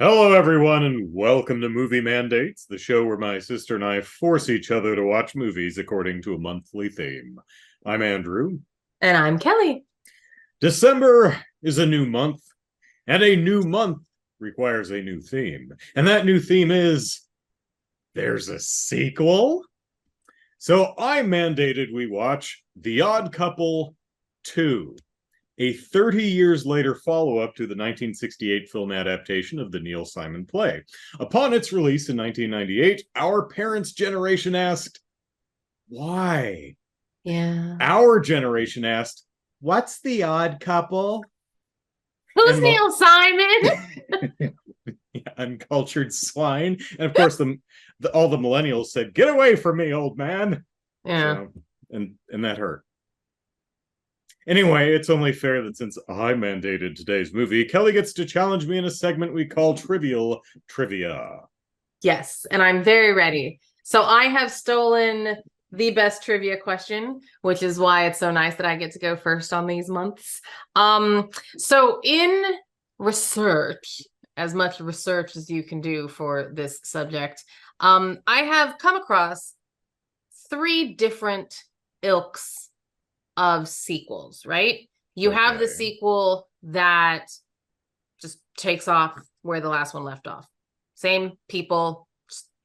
Hello, everyone, and welcome to Movie Mandates, the show where my sister and I force each other to watch movies according to a monthly theme. I'm Andrew. And I'm Kelly. December is a new month, and a new month requires a new theme. And that new theme is there's a sequel. So I mandated we watch The Odd Couple 2, a 30 years later follow-up to the 1968 film adaptation of the Neil Simon play. Upon its release in 1998, our parents' generation asked, why? Yeah. Our generation asked, what's The Odd Couple? Who's And Neil Simon? uncultured swine. And of course, all the millennials said, get away from me, old man. Yeah. So, and that hurt. Anyway, it's only fair that since I mandated today's movie, Kelly gets to challenge me in a segment we call Trivial Trivia. Yes, and I'm very ready. So I have stolen the best trivia question, which is why it's so nice that I get to go first on these months. So in research, as much research as you can do for this subject, I have come across three different ilks of sequels, right? You have the sequel that just takes off where the last one left off. Same people,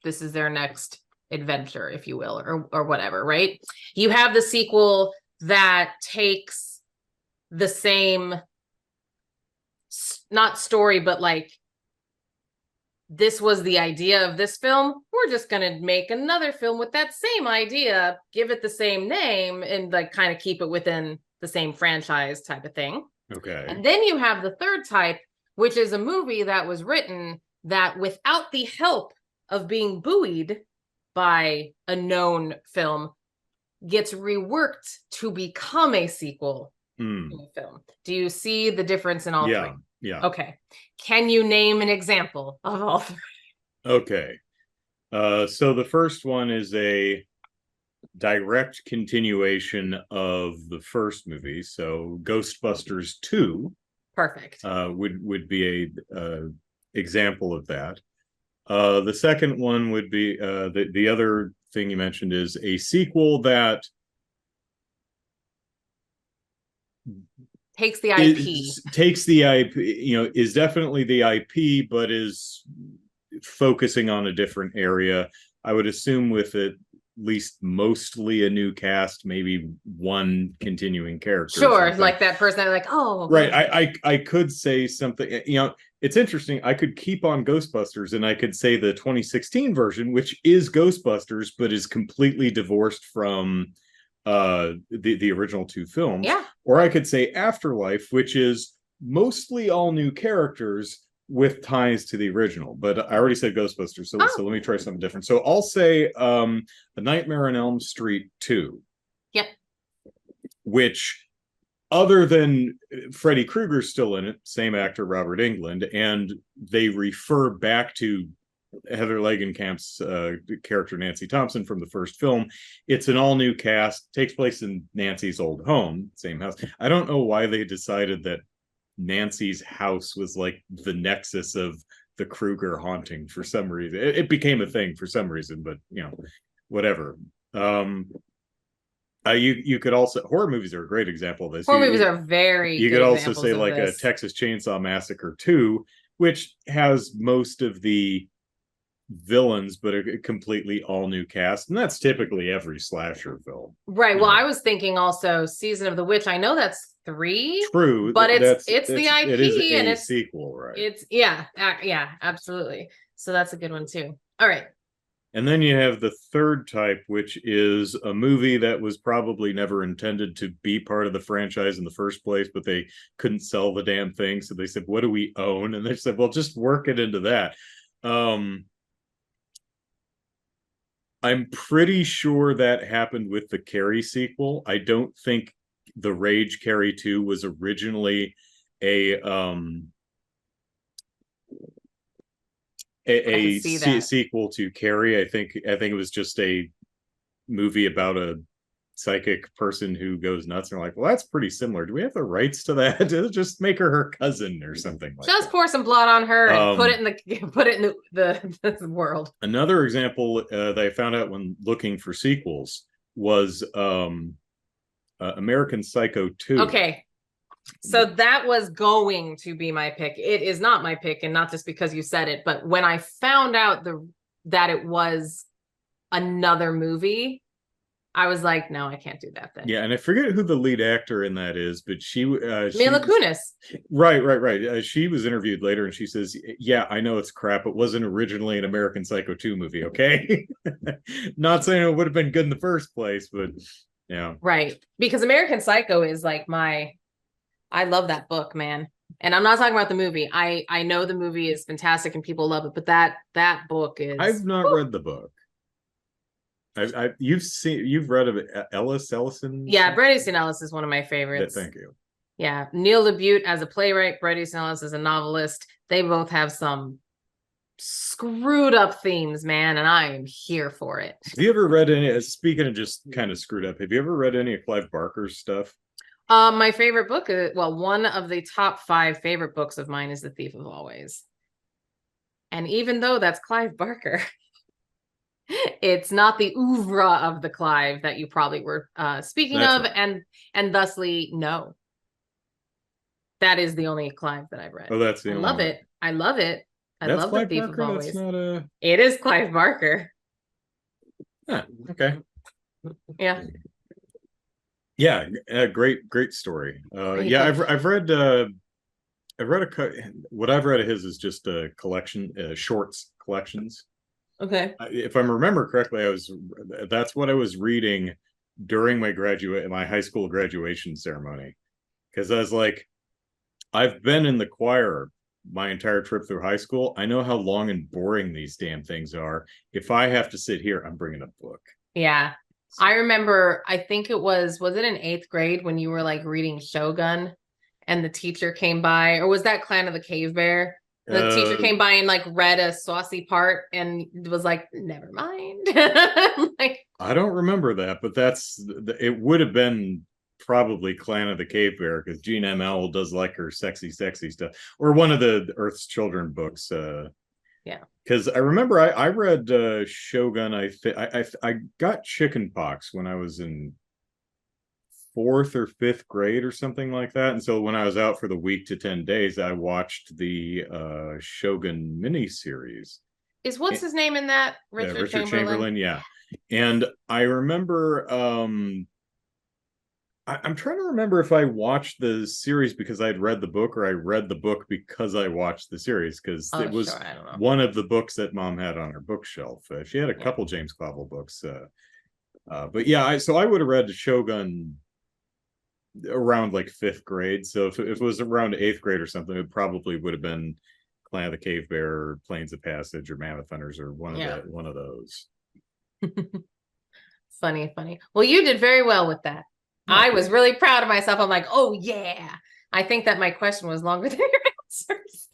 this is their next adventure, if you will, or whatever, right? You have the sequel that takes the same, not story, but like, this was the idea of this film. We're just going to make another film with that same idea, give it the same name, and like kind of keep it within the same franchise type of thing. Okay. And then you have the third type, which is a movie that was written that without the help of being buoyed by a known film gets reworked to become a sequel in a film. Do you see the difference in all three? Yeah. Okay. Can you name an example of all three? Okay. So the first one is a direct continuation of the first movie. So Ghostbusters 2 Perfect. would be a example of that. The second one would be the other thing you mentioned is a sequel that takes the IP. Takes the IP, is definitely the IP, but is focusing on a different area. I would assume with at least mostly a new cast, maybe one continuing character. Sure, like that person, like, oh, right. I could say something. It's interesting. I could keep on Ghostbusters, and I could say the 2016 version, which is Ghostbusters, but is completely divorced from the original two films. Yeah. Or I could say Afterlife, which is mostly all new characters with ties to the original. But I already said Ghostbusters, so let me try something different. So I'll say The Nightmare on Elm Street 2. Yep. Which, other than Freddy Krueger's still in it, same actor Robert Englund, and they refer back to Heather Langenkamp's character Nancy Thompson from the first film. It's an all new cast, takes place in Nancy's old home, same house. I don't know why they decided that Nancy's house was like the nexus of the Krueger haunting for some reason. It became a thing for some reason, but whatever. You could also, horror movies are a great example of this. Horror movies are very. You could also say like a Texas Chainsaw Massacre 2, which has most of the villains, but a completely all new cast, and that's typically every slasher film. Right. Well, I was thinking also Season of the Witch. I know that's 3. True, but it's the IP, it is and it's a sequel, right? It's yeah, absolutely. So that's a good one too. All right. And then you have the third type, which is a movie that was probably never intended to be part of the franchise in the first place, but they couldn't sell the damn thing, so they said, "What do we own?" And they said, "Well, just work it into that." I'm pretty sure that happened with the Carrie sequel. I don't think the Rage Carrie 2 was originally a sequel to Carrie. I think it was just a movie about a psychic person who goes nuts, and they're like, well, that's pretty similar. Do we have the rights to that? Just make her cousin or something like Just that. pour some blood on her and put it in the world. Another example that I found out when looking for sequels was American Psycho 2. Okay. So that was going to be my pick. It is not my pick, and not just because you said it, but when I found out that it was another movie, I was like, no, I can't do that then. Yeah, and I forget who the lead actor in that is, but Mila Kunis. Right. She was interviewed later, and she says, "Yeah, I know it's crap. It wasn't originally an American Psycho 2 movie, okay? Not saying it would have been good in the first place, but yeah, right. Because American Psycho is like I love that book, man. And I'm not talking about the movie. I know the movie is fantastic and people love it, but that book is. I've not read the book. You've read of Ellison? Yeah, Bret Easton Ellis is one of my favorites. Thank you. Yeah, Neil LaBute as a playwright, Bret Easton Ellis as a novelist. They both have some screwed up themes, man, and I am here for it. Have you ever read any? Speaking of just kind of screwed up, have you ever read any of Clive Barker's stuff? My favorite book, one of the top 5 favorite books of mine is The Thief of Always. And even though that's Clive Barker, it's not the oeuvre of the Clive that you probably were speaking of, right. and thusly, no. That is the only Clive that I've read. Oh, that's the I only love one. it. I love it. I love Clive The Thief Barker? of Always. That's not a... It is Clive Barker. Yeah, okay. Yeah. Yeah, great story. Yeah, I've read what I've read of his is just a collection, shorts collections. Okay. If I remember correctly, that's what I was reading during my high school graduation ceremony, because I was like, I've been in the choir my entire trip through high school. I know how long and boring these damn things are. If I have to sit here, I'm bringing a book. Yeah. I remember, I think was it in 8th grade when you were like reading Shogun and the teacher came by, or was that Clan of the Cave Bear? The teacher came by and like read a saucy part and was like, never mind. Like, I don't remember that, but it would have been probably Clan of the Cave Bear, because Jean M. Owl does like her sexy stuff, or one of the Earth's Children books. Yeah, because I remember I read Shogun. I got chickenpox when I was in 4th or 5th grade or something like that, and so when I was out for the week to 10 days, I watched the Shogun miniseries. Is what's his name in that? Richard Chamberlain? Yeah. And I remember I'm trying to remember if I watched the series because I'd read the book, or I read the book because I watched the series, because it was one of the books that Mom had on her bookshelf. She had a couple James Clavell books. But yeah, so I would have read Shogun around like 5th grade. So if it was around 8th grade or something, it probably would have been Clan of the Cave Bear, or Plains of Passage, or Mammoth Hunters, or one of those. Funny. Well, you did very well with that. I was really proud of myself. I'm like, oh yeah. I think that my question was longer than your answers.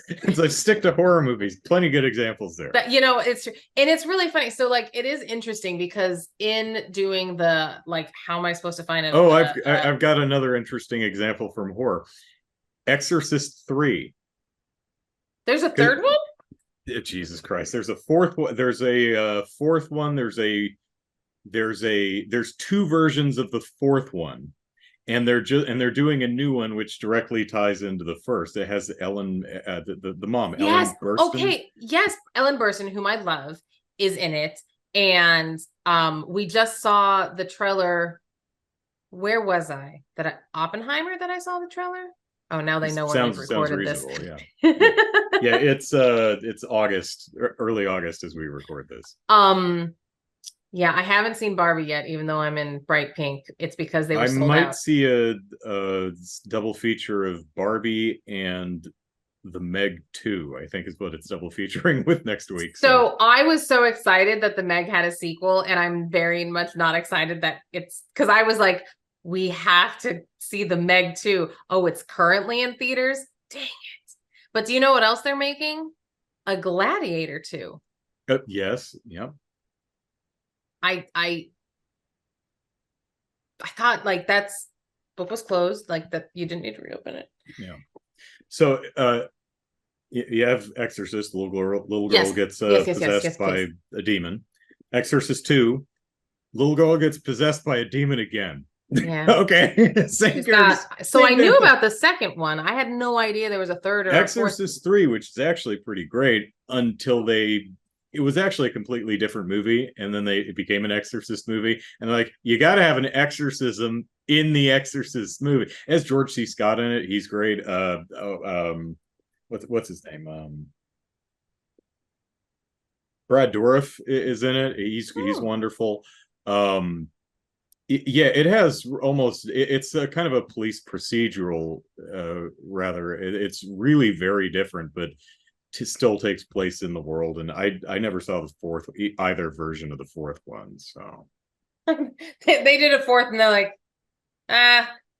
It's like, stick to horror movies. Plenty good examples there. But it's really funny. So like, it is interesting because in doing the like, how am I supposed to find it? Oh, I've got another interesting example from horror. Exorcist 3. There's a 3rd one? Jesus Christ. There's a 4th one. There's a 4th one. There's 2 versions of the 4th one, and they're doing a new one which directly ties into the first. It has Ellen, the mom, yes. Ellen Burstyn. Okay, yes, Ellen Burstyn, whom I love, is in it, and we just saw the trailer. Where was I? Oppenheimer? That I saw the trailer. Oh, now they know when we recorded this. Yeah. Yeah, it's August, early August as we record this. Yeah, I haven't seen Barbie yet, even though I'm in bright pink. It's because they were sold out. I might see a double feature of Barbie and the Meg 2, I think is what it's double featuring with next week. So I was so excited that the Meg had a sequel, and I'm very much not excited that it's, because I was like, we have to see the Meg 2. Oh, it's currently in theaters? Dang it. But do you know what else they're making? A Gladiator 2. Yes. Yep. I I thought like that's book was closed, like that you didn't need to reopen it. Yeah. So you have Exorcist, the little girl Yes. gets Yes, possessed by please. a demon. Exorcist 2, little girl gets possessed by a demon again. Yeah. Okay. Same She's characters. so I Same knew damn thing. about the second one. I had no idea there was a third or a fourth. Exorcist 3, which is actually pretty great until it was actually a completely different movie, and then it became an Exorcist movie, and they're like, you got to have an exorcism in the Exorcist movie. It has George C. Scott in it. He's great. What's his name? Brad Dourif is in it. He's wonderful. Yeah, it has almost, it's a kind of a police procedural, rather. It's really very different, but still takes place in the world. And I never saw the fourth, either version of the fourth one. So they did a fourth, and they're like,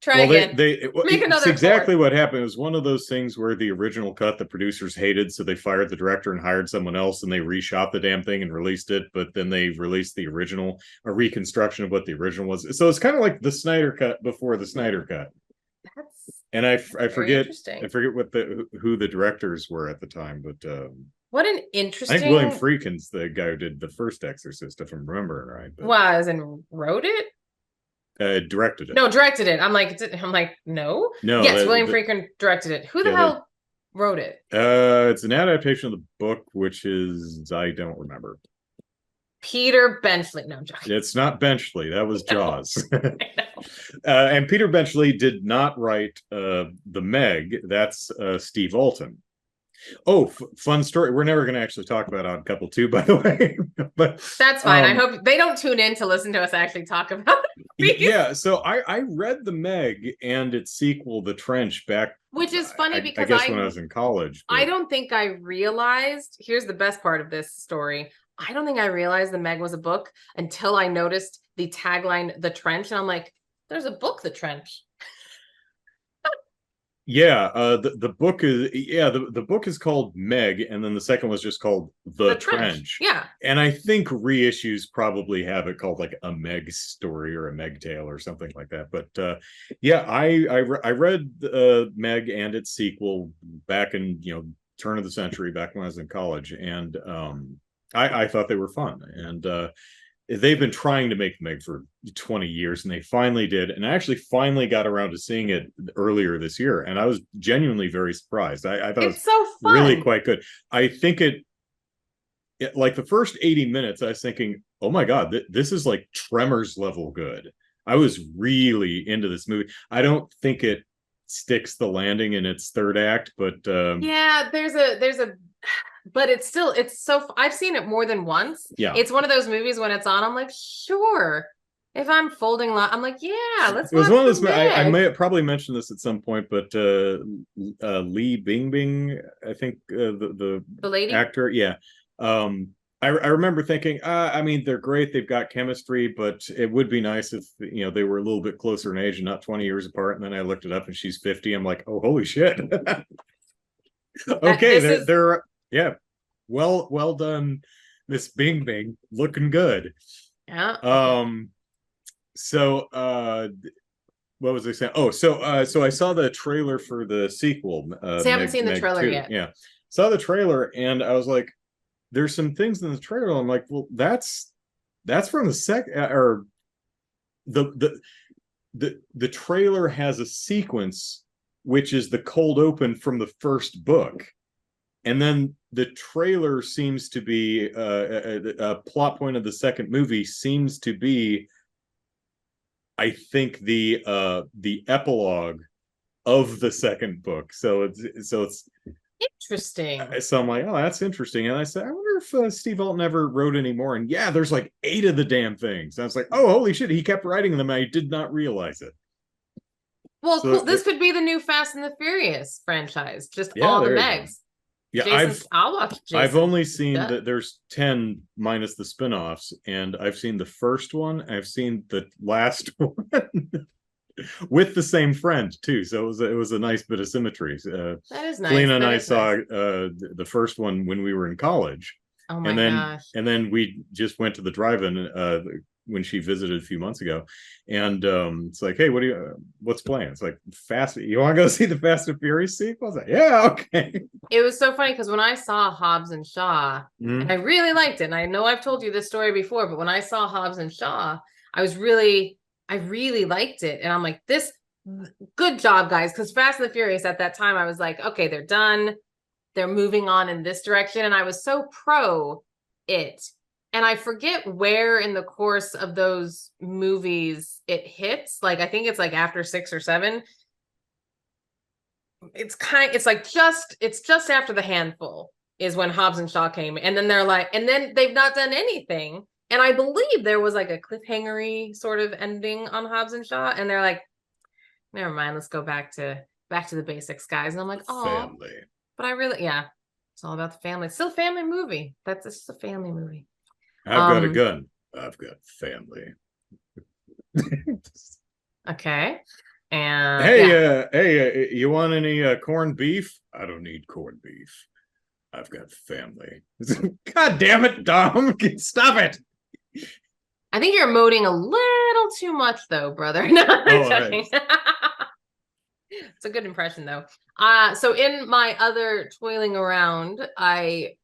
try again. Make another. It's exactly what happened. It was one of those things where the original cut the producers hated, so they fired the director and hired someone else, and they reshot the damn thing and released it. But then they released the original, a reconstruction of what the original was. So it's kind of like the Snyder cut before the Snyder cut. And I forget what who the directors were at the time, but what an interesting. I think William Friedkin's the guy who did the first Exorcist, if I'm remembering right. But, was and wrote it. Directed it. No, directed it. I'm like, no. Yes, William Friedkin directed it. Who the hell wrote it? It's an adaptation of the book, which is I don't remember. Peter Benchley. No, I'm joking. It's not Benchley. That was Jaws. And Peter Benchley did not write the Meg. That's Steve Alton. Oh, fun story. We're never going to actually talk about Odd Couple 2, by the way. But that's fine. I hope they don't tune in to listen to us actually talk about it. Yeah, so I read the Meg and its sequel, The Trench, back. Which is funny because I guess when I was in college. But I don't think I realized. Here's the best part of this story. I don't think I realized the Meg was a book until I noticed the tagline, The Trench. And I'm like, there's a book, The Trench. Yeah, the book is the book is called Meg, and then the second was just called The Trench. Yeah, and I think reissues probably have it called like a Meg story or a Meg tale or something like that. But yeah, I read Meg and its sequel back in turn of the century, back when I was in college, and I thought they were fun. And they've been trying to make Meg for 20 years, and they finally did. And I actually finally got around to seeing it earlier this year, and I was genuinely very surprised. I thought it's so fun. Really quite good. I think it like the first 80 minutes, I was thinking, oh my God, this is like Tremors level good. I was really into this movie. I don't think it sticks the landing in its third act, but yeah, there's a but it's so I've seen it more than once. Yeah, it's one of those movies when it's on, I'm like, sure. If I'm folding, I'm like, yeah, let's. It was one of those. I may have probably mentioned this at some point, but Li Bingbing, I think the lady actor, yeah. I remember thinking, I mean, they're great, they've got chemistry, but it would be nice if they were a little bit closer in age and not 20 years apart. And then I looked it up, and she's 50. I'm like, oh, holy shit. Okay, they're yeah, well done, Miss Bing Bing, looking good. Yeah. So what was I saying? Oh, so I saw the trailer for the sequel. I haven't seen the trailer yet. Yeah, saw the trailer, and I was like, there's some things in the trailer. I'm like, well, that's from the second, or the trailer has a sequence which is the cold open from the first book. And then the trailer seems to be a plot point of the second movie seems to be, I think, the epilogue of the second book. So it's interesting. So I'm like, oh, that's interesting. And I said, I wonder if Steve Alton ever wrote any more. And yeah, there's like 8 of the damn things. And I was like, oh, holy shit, he kept writing them. I did not realize it. Well, so cool. This could be the new Fast and the Furious franchise. Just all the Megs. Yeah, I'll watch Jason. I've only seen that there's 10 minus the spinoffs, and I've seen the first one. I've seen the last one with the same friend too. So it was a nice bit of symmetry. That is nice. Lena and I saw the first one when we were in college. Oh my gosh! And then we just went to the drive-in when she visited a few months ago, and it's like, hey, what's playing? It's like Fast. You want to go see the Fast and Furious sequel? I was like, yeah, okay. It was so funny because when I saw Hobbs and Shaw, and I really liked it, and I know I've told you this story before, but when I saw Hobbs and Shaw, I really liked it, and I'm like, this, good job, guys, because Fast and the Furious at that time, I was like, okay, they're done, they're moving on in this direction, and I was so pro it. And I forget where in the course of those movies it hits. Like, I think it's like after 6 or 7. It's just after The Handful is when Hobbs and Shaw came. And then they're like, and then they've not done anything. And I believe there was like a cliffhangery sort of ending on Hobbs and Shaw. And they're like, never mind, let's go back to the basics, guys. And I'm like, oh, but I really, yeah, it's all about the family. It's still a family movie. It's just a family movie. I've got a gun. I've got family. Okay. And hey, you want any corned beef? I don't need corned beef. I've got family. God damn it, Dom. Stop it. I think you're emoting a little too much, though, brother. No, I'm joking. It's a good impression, though. So in my other toiling around, they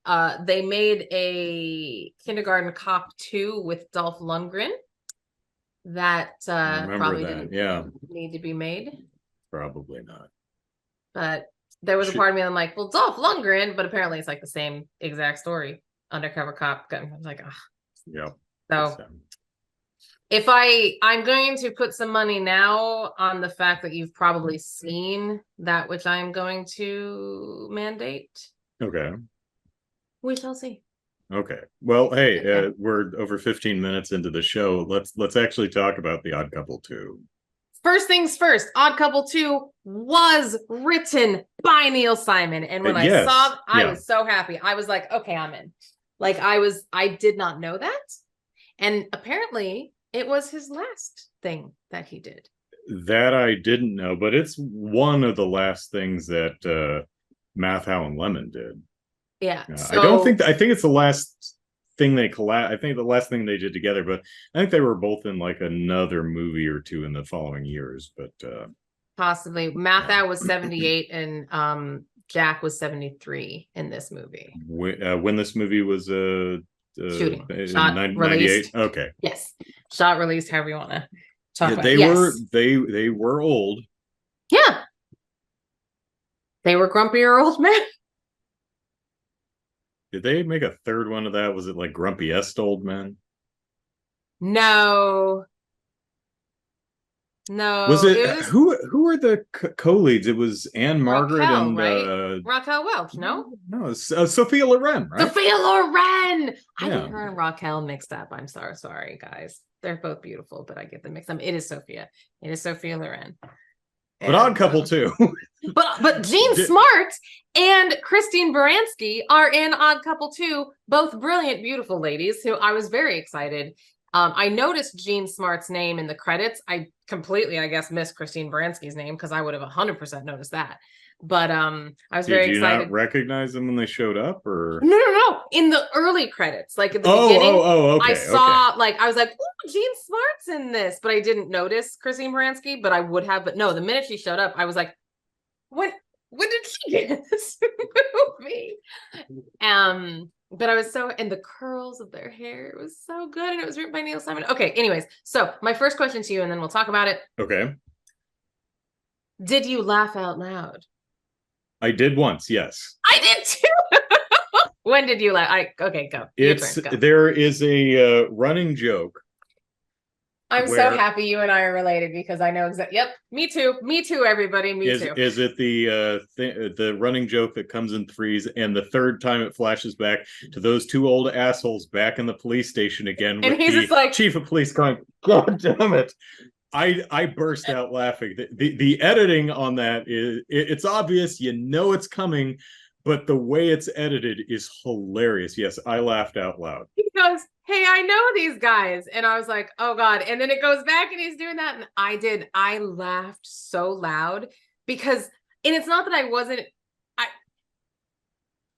made a Kindergarten Cop 2 with Dolph Lundgren. That probably didn't need to be made. Probably not. But there was a part of me, I'm like, well, Dolph Lundgren, but apparently it's like the same exact story. Undercover cop. I was like, ah. Yeah. So if I'm going to put some money now on the fact that you've probably seen that which I'm going to mandate. Okay. We shall see. Okay. Well, hey, we're over 15 minutes into the show. Let's actually talk about The Odd Couple 2. First things first, Odd Couple 2 was written by Neil Simon. And when I saw, I was so happy. I was like, okay, I'm in. Like I did not know that. And apparently it was his last thing that he did. That I didn't know, but it's one of the last things that Mathau and Lemon did. Yeah. I think it's the last thing I think the last thing they did together, but I think they were both in like another movie or two in the following years, but possibly. Mathau was 78 and Jack was 73 in this movie. When this movie was shooting, shot, 98. Okay. Yes. Shot, released, however you want to talk about. They were old. Yeah. They were grumpier old men. Did they make a third one of that? Was it like Grumpiest Old Men? No. Was it who were the co-leads? It was Anne Margaret Raquel, and right? Raquel Welch, no? No, it's Sophia Loren, right? Sophia Loren! I get her and Raquel mixed up. I'm sorry, guys. They're both beautiful, but I get them mixed up. It is Sophia. It is Sophia Loren. But Odd Couple too. But Jean Smart and Christine Baranski are in Odd Couple 2, both brilliant, beautiful ladies who I was very excited. I noticed Jean Smart's name in the credits. I completely, I guess, missed Christine Baranski's name because I would have 100% noticed that. But I was very excited. Did you not recognize them when they showed up, or no? In the early credits, like at the beginning, okay, I saw I was like, "Oh, Jean Smart's in this," but I didn't notice Christine Baranski. But I would have. But no, the minute she showed up, I was like, "When did she get in this movie?" But I was and the curls of their hair was so good, and it was written by Neil Simon. Okay, anyways, so my first question to you, and then we'll talk about it. Okay. Did you laugh out loud? I did once, yes. I did too. When did you laugh? Okay, go. There is a running joke. I'm so happy you and I are related because I know exactly. Yep, me too, everybody, me too. Is it the running joke that comes in threes, and the third time it flashes back to those two old assholes back in the police station again, and he's just like, chief of police going, "God damn it!" I burst out laughing. The editing on that it's obvious, you know it's coming, but the way it's edited is hilarious. Yes, I laughed out loud. He goes, "Hey, I know these guys," and I was like, "Oh God!" And then it goes back, and he's doing that, and I laughed so loud because, and it's not that I wasn't.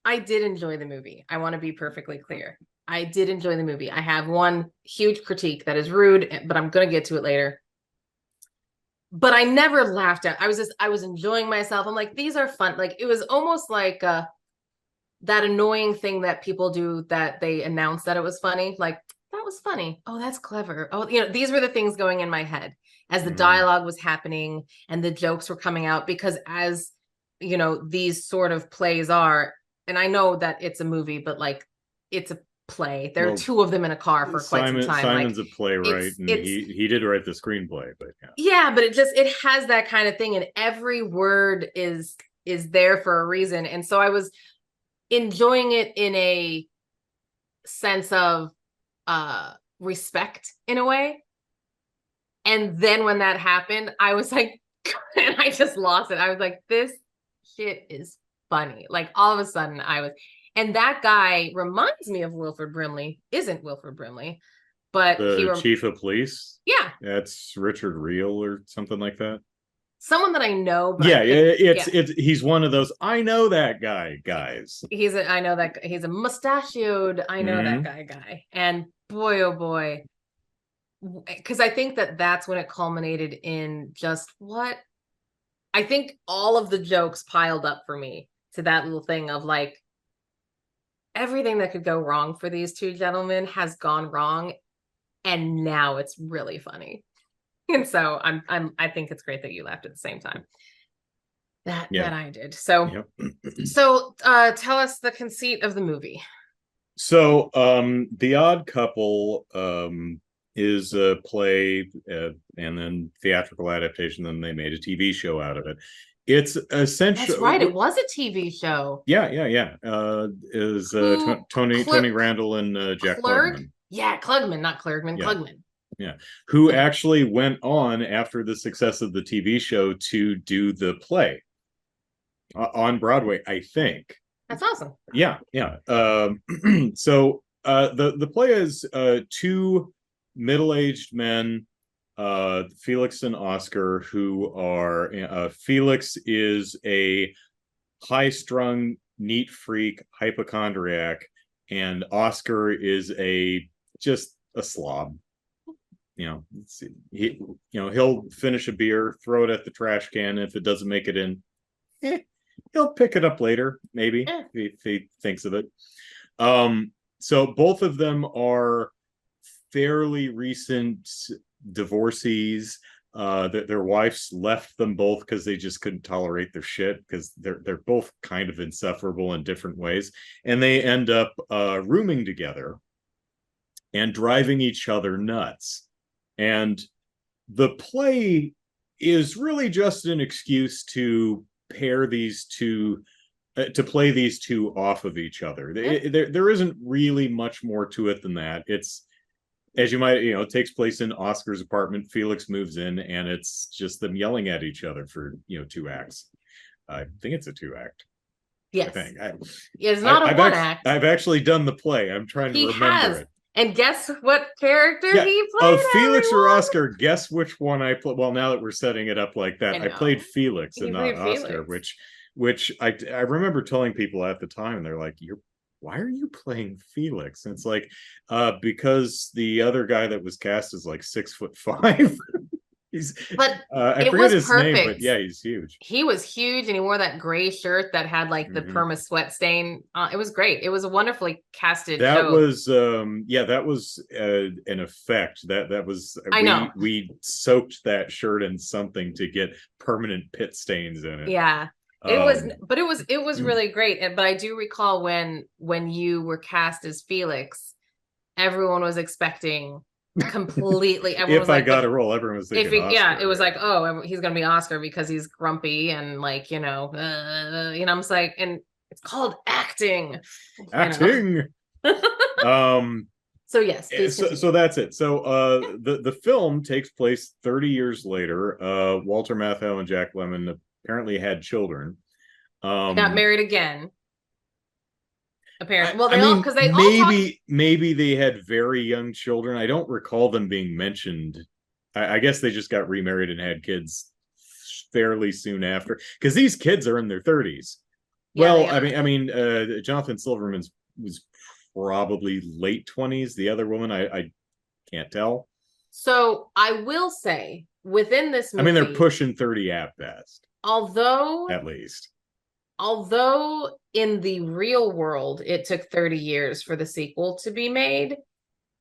I did enjoy the movie. I want to be perfectly clear. I did enjoy the movie. I have one huge critique that is rude, but I'm going to get to it later. But I never laughed at. I was enjoying myself. I'm like, these are fun. Like it was almost like that annoying thing that people do that they announce that it was funny. Like that was funny. Oh, that's clever. Oh, these were the things going in my head as the dialogue was happening and the jokes were coming out, because as these sort of plays are, and I know that it's a movie, but like it's a play. There are two of them in a car for quite some time. Simon's like, a playwright, and he did write the screenplay, but but it has that kind of thing, and every word is there for a reason. And so I was enjoying it in a sense of respect in a way. And then when that happened, I was like, and I just lost it. I was like, this shit is funny. Like all of a sudden and that guy reminds me of Wilford Brimley. Isn't Wilford Brimley, but the chief of police. Yeah. That's Richard Reel or something like that. Someone that I know. But it's he's one of those I know that guy guys. I know that he's a mustachioed I know that guy. And boy, oh boy, because I think that's when it culminated in just what I think all of the jokes piled up for me to that little thing of like everything that could go wrong for these two gentlemen has gone wrong, and now it's really funny. And so I think it's great that you laughed at the same time that I did. So tell us the conceit of the movie. So The Odd Couple is a play and then theatrical adaptation. Then they made a TV show out of it. It's essentially that's right. It was a TV show. Yeah. Is Tony Randall and Jack Klugman. Yeah, Klugman, not Klugman. Yeah. Klugman. Yeah, who actually went on after the success of the TV show to do the play on Broadway, I think. That's awesome. Yeah. So the play is two middle-aged men, Felix and Oscar, who are Felix is a high-strung, neat freak, hypochondriac, and Oscar is just a slob. He'll finish a beer, throw it at the trash can. If it doesn't make it in, he'll pick it up later, maybe if he thinks of it. So both of them are fairly recent divorcees. Their wives left them both because they just couldn't tolerate their shit, because they're both kind of insufferable in different ways, and they end up rooming together and driving each other nuts. And the play is really just an excuse to pair these two, to play these two off of each other. There isn't really much more to it than that. It's, as you might, it takes place in Oscar's apartment. Felix moves in, and it's just them yelling at each other for 2 acts. I think it's a 2-act. Yes, I think. It's not a 1-act. I've actually done the play. I'm trying to remember it. And guess what character he played? Felix or Oscar? Guess which one I played. Well, now that we're setting it up like that, I played Felix and not Oscar, which I remember telling people at the time, and they're like, why are you playing Felix? And it's like, because the other guy that was cast is like 6'5". I forget his name, but yeah, he's huge. He was huge, and he wore that gray shirt that had like the perma sweat stain. It was great. It was a wonderfully casted show. That was an effect. That was I know. We soaked that shirt in something to get permanent pit stains in it. Yeah. It was really great. But I do recall when you were cast as Felix, everyone was expecting completely. If I got a role, everyone was thinking Oscar. It was like, oh, he's gonna be Oscar because he's grumpy and like I'm just like, and it's called acting. So yes, so that's it. So the film takes place 30 years later. Walter Matthau and Jack Lemmon apparently had children. Got married again. Apparently, well, maybe they had very young children. I don't recall them being mentioned. I guess they just got remarried and had kids fairly soon after, because these kids are in their 30s. Yeah, they Well, are. Jonathan Silverman's was probably late 20s. The other woman, I can't tell. So I will say within this I mean, they're movie, pushing 30 at best, although at least. although in the real world it took 30 years for the sequel to be made,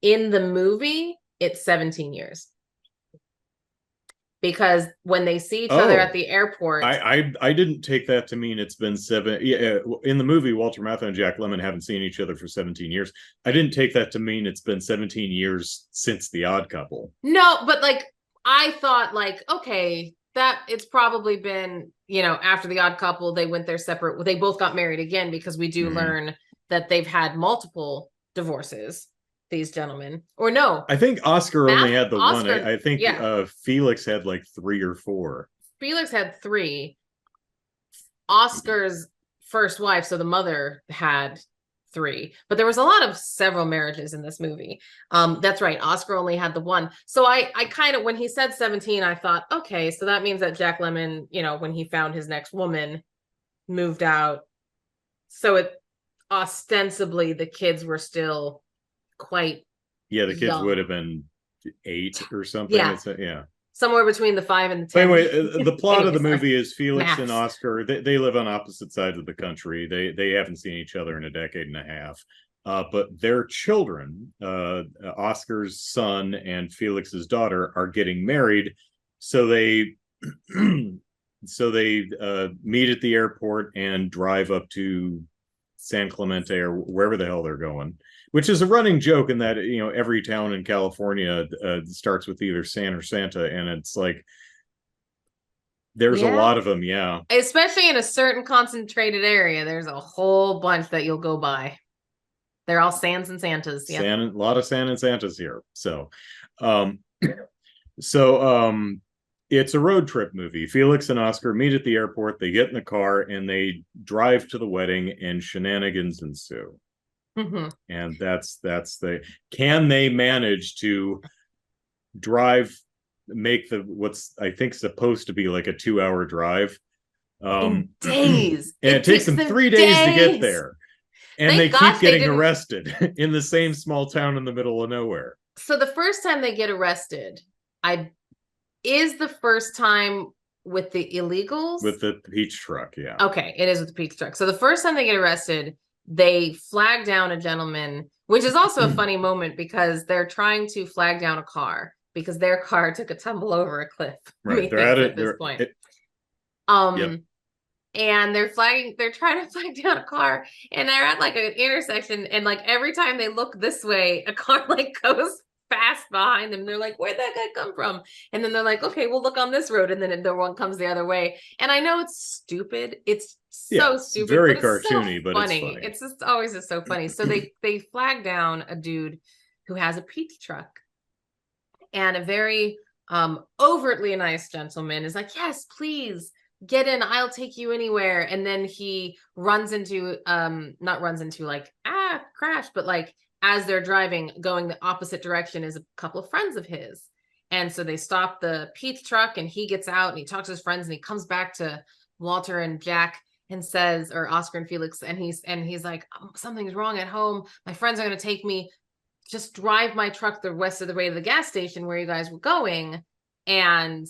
in the movie it's 17 years. Because when they see each other at Oh, the airport, I didn't take that to mean it's been seven. Yeah, in the movie, Walter Matthau and Jack Lemmon haven't seen each other for 17 years. I didn't take that to mean it's been 17 years since The Odd Couple. no, but like I thought like, okay, that it's probably been, after The Odd Couple, they went their separate, they both got married again because we do learn that they've had multiple divorces, these gentlemen. Or no, I think Oscar only had the one. Oscar, I think yeah, Felix had like 3 or 4. Felix had 3. Oscar's first wife, so the mother, had 3, but there was a lot of several marriages in this movie. That's right, Oscar only had the one. So I kind of, when he said 17, I thought, okay, so that means that Jack Lemmon, when he found his next woman, moved out. So it ostensibly the kids were still quite Yeah, the kids young. would have been 8 or something. Yeah. Yeah. Somewhere between the 5 and the 10. Anyway, the plot of the Sorry. movie is Felix Maths. and Oscar. They live on opposite sides of the country. They haven't seen each other in a decade and a half. But their children, Oscar's son and Felix's daughter, are getting married. So they meet at the airport and drive up to San Clemente or wherever the hell they're going, which is a running joke in that every town in California starts with either San or Santa, and it's like there's a lot of them. Yeah, especially in a certain concentrated area, there's a whole bunch that you'll go by. They're all Sans and Santas. Yeah, a lot of San and Santas here. So it's a road trip movie. Felix and Oscar meet at the airport. They get in the car and they drive to the wedding, and shenanigans ensue. mm-hmm. And can they manage to make what's I think supposed to be like a 2-hour drive in days, and it takes them 3 days to get there, and they keep getting arrested in the same small town in the middle of nowhere. So the first time they get arrested is the first time with the illegals, with the peach truck. Yeah, okay, it is with the peach truck. So the first time they get arrested, they flag down a gentleman, which is also a funny moment because they're trying to flag down a car because their car took a tumble over a cliff. Right, they're at this point. Yep. And they're trying to flag down a car, and they're at like an intersection, and like every time they look this way, a car like goes fast behind them. They're like, where'd that guy come from? And then they're like, okay, we'll look on this road, and then the one comes the other way. And I know it's stupid. It's so stupid. Very but cartoony, so but funny. it's funny. It's just always just so funny. So they flag down a dude who has a peach truck, and a very overtly nice gentleman is like, yes, please get in, I'll take you anywhere. And then he runs into not runs into like crash, but like as they're driving going the opposite direction is a couple of friends of his. And so they stop the peach truck, and he gets out and he talks to his friends, and he comes back to Walter and Jack and says, or Oscar and Felix, and he's like, something's wrong at home, my friends are going to take me, just drive my truck the rest of the way to the gas station where you guys were going, and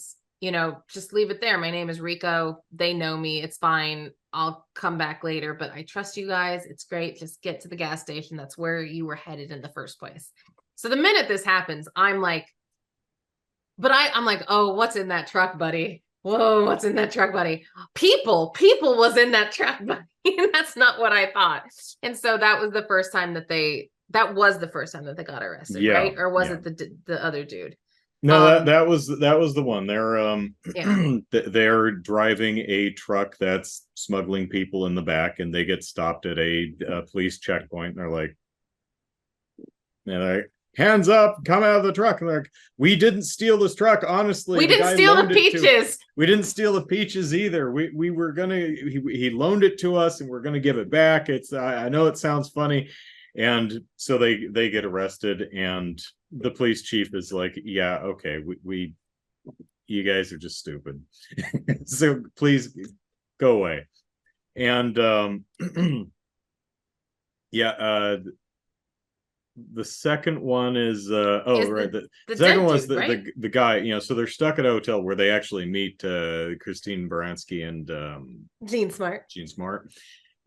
just leave it there. My name is Rico. They know me. It's fine. I'll come back later, but I trust you guys. It's great. Just get to the gas station. That's where you were headed in the first place. So the minute this happens, I'm like, oh, what's in that truck, buddy? Whoa, what's in that truck, buddy? People was in that truck, buddy. That's not what I thought. And so that was the first time that they got arrested, right? Or was it the other dude? No, that was the one. They're driving a truck that's smuggling people in the back, and they get stopped at a police checkpoint. And they're like, hands up, come out of the truck. And they're like, we didn't steal this truck, honestly. We didn't steal the peaches. We didn't steal the peaches either. We were gonna. He loaned it to us, and we're gonna give it back. I know it sounds funny. And so they get arrested, and the police chief is like, yeah, okay, we you guys are just stupid. So please go away. And yeah, the second one is oh Is right, the the second dead one was dude, right? the guy, so they're stuck at a hotel where they actually meet Christine Baranski and Gene Smart. Gene Smart.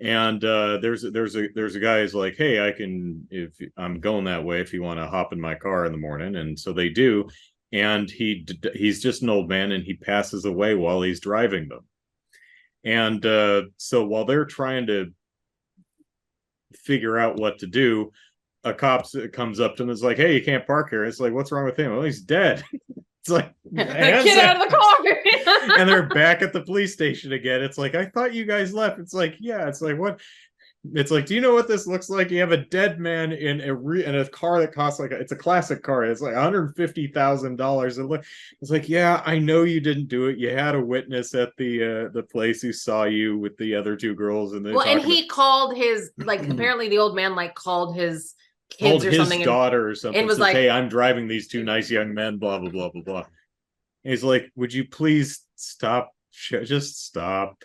And there's a guy who's like, hey, I can, if I'm going that way, if you want to hop in my car in the morning. And so they do. And he's just an old man, and he passes away while he's driving them. And so while they're trying to figure out what to do, a cop comes up to him and is like, hey, you can't park here. It's like, what's wrong with him? Well, he's dead. It's like, Get out of the car. And they're back at the police station again. It's like, I thought you guys left. It's like, yeah. It's like, what? It's like, do you know what this looks like? You have a dead man in a car that costs like it's a classic car. It's like $150,000. It's like, yeah, I know you didn't do it. You had a witness at the place who saw you with the other two girls, and well, and he called his apparently the old man called his kids or his something, daughter or something, and was says, like, hey, I'm driving these two nice young men, blah blah blah blah blah. And he's like, would you please stop? Just stop.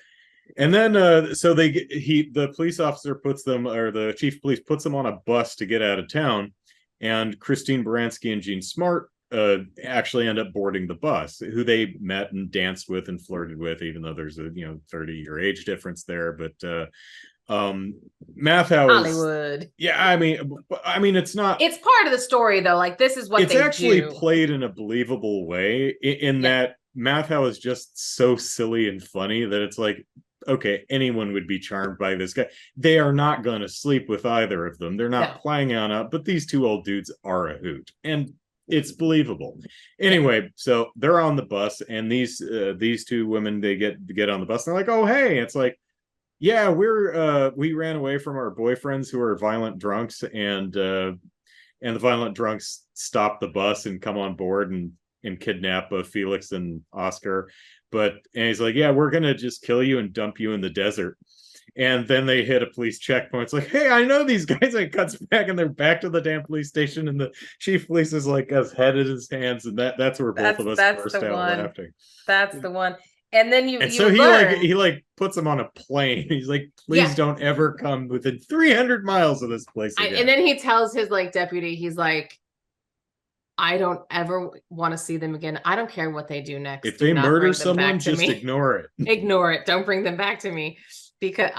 And then so the police officer puts them, or the chief of police puts them on a bus to get out of town, and Christine Baranski and Gene Smart actually end up boarding the bus, who they met and danced with and flirted with, even though there's a 30-year age difference there. But Mathau Hollywood. Yeah, I mean, it's not. It's part of the story, though. Like, this is what it's they actually do. Played in a believable way, in that Mathau is just so silly and funny that it's like, okay, anyone would be charmed by this guy. They are not going to sleep with either of them. They're not playing on up, but these two old dudes are a hoot, and it's believable. Anyway, so they're on the bus, and these two women, they get on the bus, and they're like, oh hey, it's like, yeah, we ran away from our boyfriends who are violent drunks, and the violent drunks stop the bus and come on board and kidnap Felix and Oscar. And he's like, yeah, we're gonna just kill you and dump you in the desert. And then they hit a police checkpoint. It's like, hey, I know these guys. And it cuts back, and they're back to the damn police station, and the chief of police is like, has head in his hands, and that's where both of us burst out laughing. That's the one. And then you so learn... he puts him on a plane. He's like, please don't ever come within 300 miles of this place again. And then he tells his deputy, he's like, I don't ever want to see them again. I don't care what they do next. If they murder someone, just ignore it. Ignore it. Don't bring them back to me. Because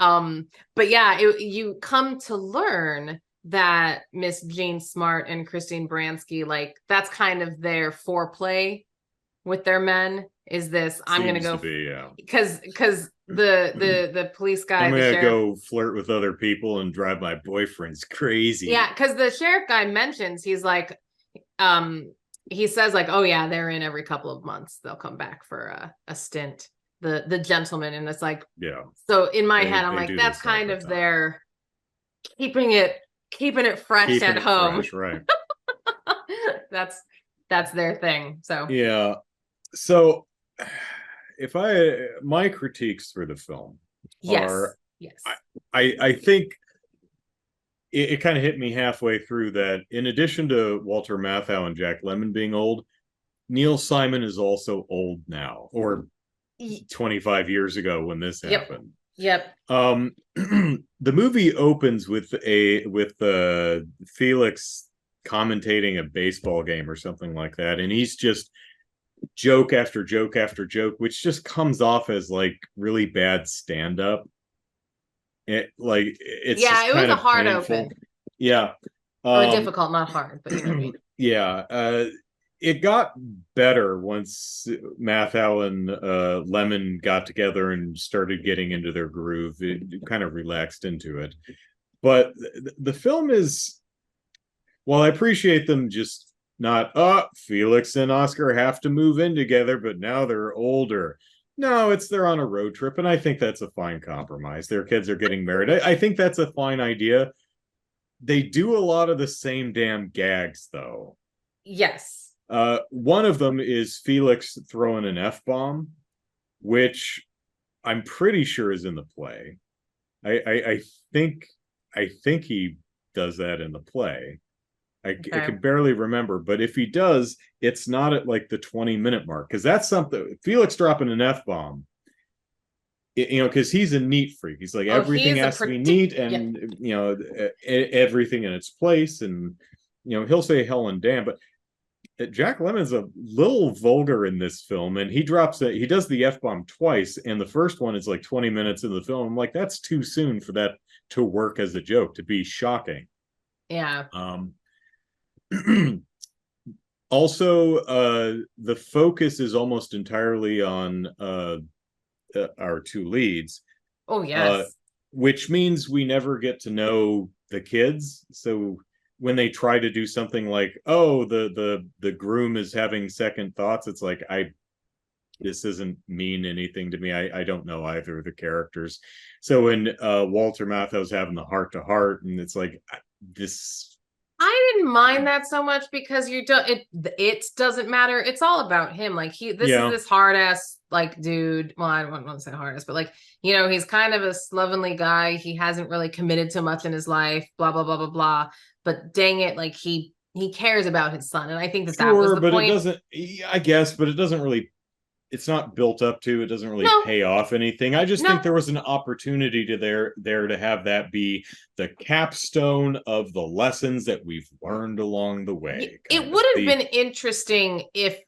but yeah, you come to learn that Miss Jean Smart and Christine Baranski, that's kind of their foreplay with their men, is this, I'm gonna go because the police guy, I'm gonna go flirt with other people and drive my boyfriends crazy. Yeah, because the sheriff guy mentions, he's like, he says like, oh yeah, they're in every couple of months, they'll come back for a stint, the gentleman. And it's like, yeah, so in my head I'm like, that's kind of their keeping it fresh at home. Fresh, right. that's their thing. So yeah. So if my critiques for the film are, I think it kind of hit me halfway through that, in addition to Walter Matthau and Jack Lemmon being old, Neil Simon is also old now, or 25 years ago when this happened. Yep. The movie opens with Felix commentating a baseball game or something like that, and he's just joke after joke after joke, which just comes off as really bad stand-up. It was a hard open. Yeah. Or difficult, not hard, but you know what I mean. Yeah. It got better once Matthau and Lemmon got together and started getting into their groove. It kind of relaxed into it. But the film is, while I appreciate them just not, Felix and Oscar have to move in together, but now they're older. No, they're on a road trip, and I think that's a fine compromise. Their kids are getting married. I think that's a fine idea. They do a lot of the same damn gags, though. Yes. One of them is Felix throwing an F-bomb, which I'm pretty sure is in the play. I think he does that in the play. I can barely remember, but if he does, it's not at the 20-minute mark, because that's something. Felix dropping an F-bomb because he's a neat freak. He's like, Oh, everything he's a has to be neat, yeah. and everything in its place, and he'll say hell and damn, but Jack Lemmon's a little vulgar in this film, and he does the F-bomb twice, and the first one is like 20 minutes in the film. I'm like, that's too soon for that to work as a joke, to be shocking. Yeah. Also, the focus is almost entirely on our two leads, Oh, uh, yes. which means we never get to know the kids. So when they try to do something like, oh, the groom is having second thoughts, it's like, this doesn't mean anything to me. I don't know either of the characters. So when Walter Matthau's having the heart to heart, and it's like, this. I didn't mind that so much because you don't it doesn't matter. It's all about him. Like this is Yeah, this hard ass like dude. Well, I don't want to say hard ass, but like, he's kind of a slovenly guy. He hasn't really committed to much in his life, blah blah blah blah blah. But dang it, like he cares about his son. And I think that was sure, the but it point. doesn't. I guess, but it doesn't really. It's not built up to. It doesn't really No, pay off anything. I just think no. there was an opportunity to there to have that be the capstone of the lessons that we've learned along the way. It Kind of would have the been interesting if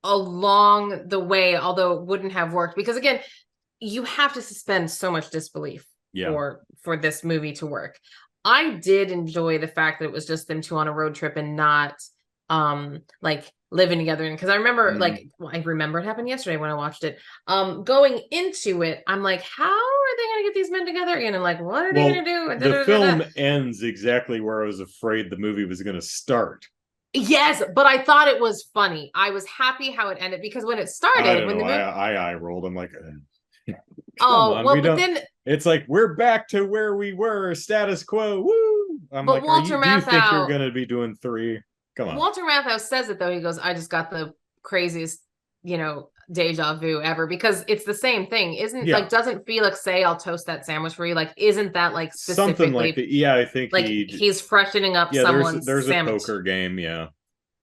along the way, although it wouldn't have worked, because again, you have to suspend so much disbelief yeah. for this movie to work. I did enjoy the fact that it was just them two on a road trip and not like living together. And because I remember I remember it happened yesterday when I watched it. Going into it, I'm like, how are they gonna get these men together again? And like, what are they gonna do? The film ends exactly where I was afraid the movie was gonna start. Yes, but I thought it was funny. I was happy how it ended because when it started, I don't when know. the movie, I rolled. I'm like, come oh on, well, we but don't. then, It's like we're back to where we were, status quo. Woo! I'm but like, Walter do you think you're Matthau, gonna be doing three? Come on. Walter Matthau says it though. He goes, "I just got the craziest, deja vu ever," because it's the same thing, isn't Yeah, like doesn't Felix say, "I'll toast that sandwich for you"? Like, isn't that like something like specifically that. Yeah, I think like he's freshening up Yeah, someone's there's a sandwich? poker game. Yeah.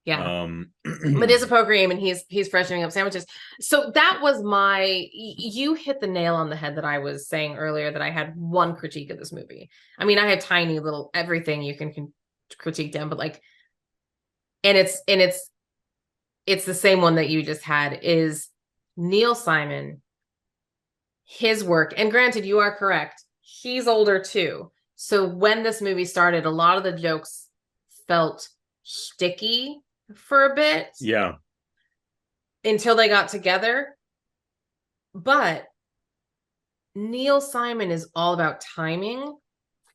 Yeah. Um. But it is a poker game and he's freshening up sandwiches. So that was you hit the nail on the head that I was saying earlier, that I had one critique of this movie. I mean, I have tiny little everything you can critique down, but like, and it's the same one that you just had, is Neil Simon, his work. And granted, you are correct, he's older too. So when this movie started, a lot of the jokes felt sticky for a bit. Yeah. Until they got together. But Neil Simon is all about timing.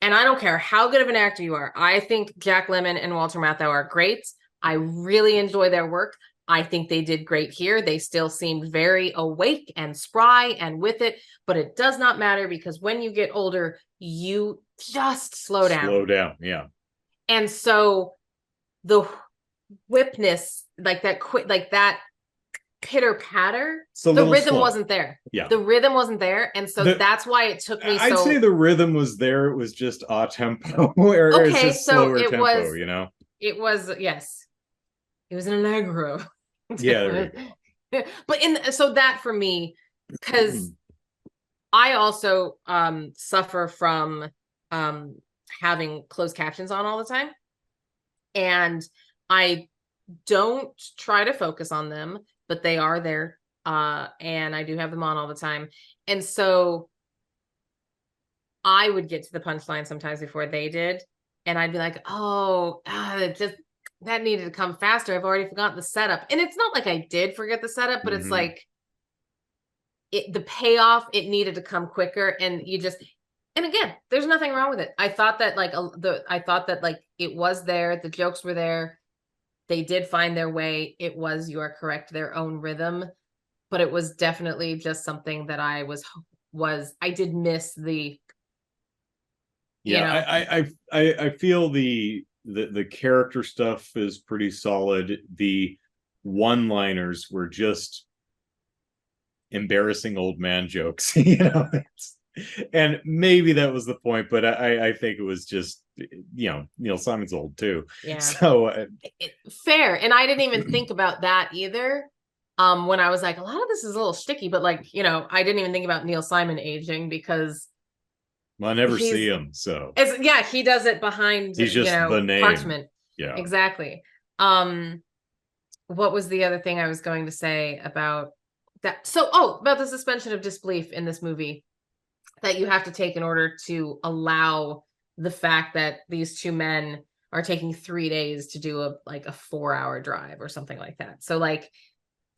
And I don't care how good of an actor you are. I think Jack Lemmon and Walter Matthau are great. I really enjoy their work. I think they did great here. They still seemed very awake and spry and with it, but it does not matter because when you get older, you just slow down. Slow down, yeah. And so the whipness, like that pitter patter, the rhythm slow. wasn't there. Yeah, the rhythm wasn't there, and so that's why it took me. I'd say the rhythm was there. It was just a tempo, or it's just slower tempo. It was, yes, it was an allegro. Yeah, but so that for me, because I also suffer from having closed captions on all the time, and I don't try to focus on them, but they are there, and I do have them on all the time. And so I would get to the punchline sometimes before they did, and I'd be like, oh, just that needed to come faster. I've already forgotten the setup. And it's not like I did forget the setup, but it's like the payoff, it needed to come quicker. And and again, there's nothing wrong with it. I thought that it was there, the jokes were there, they did find their way. It was, you are correct, their own rhythm, but it was definitely just something that I did miss the. I feel the character stuff is pretty solid. The one-liners were just embarrassing old man jokes, and maybe that was the point, but I think it was just, Neil Simon's old too. Yeah. So fair. And I didn't even think about that either. when I was like, a lot of this is a little sticky, but like, you know, I didn't even think about Neil Simon aging because I never he's see him, so yeah, he does it behind, he's you just the know, name. parchment. Yeah. Exactly. What was the other thing I was going to say about that? So, about the suspension of disbelief in this movie that you have to take in order to allow the fact that these two men are taking 3 days to do a 4-hour drive or something like that. So like,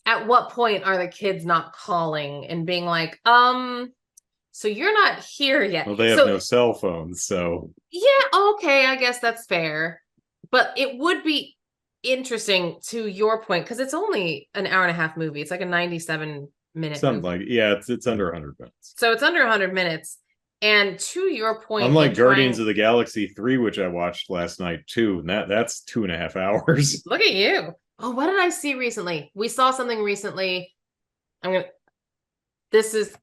at what point are the kids not calling and being like, so you're not here yet? Well, they have So no cell phones, so yeah, okay, I guess that's fair. But it would be interesting to your point, because it's only an hour and a half movie. It's like a 97-minute something movie. like, yeah, it's under 100 minutes. So it's under 100 minutes. And to your point, Unlike Guardians of the Galaxy 3, which I watched last night too, and that's 2.5 hours. Look at you. Oh, what did I see recently? We saw something recently. This is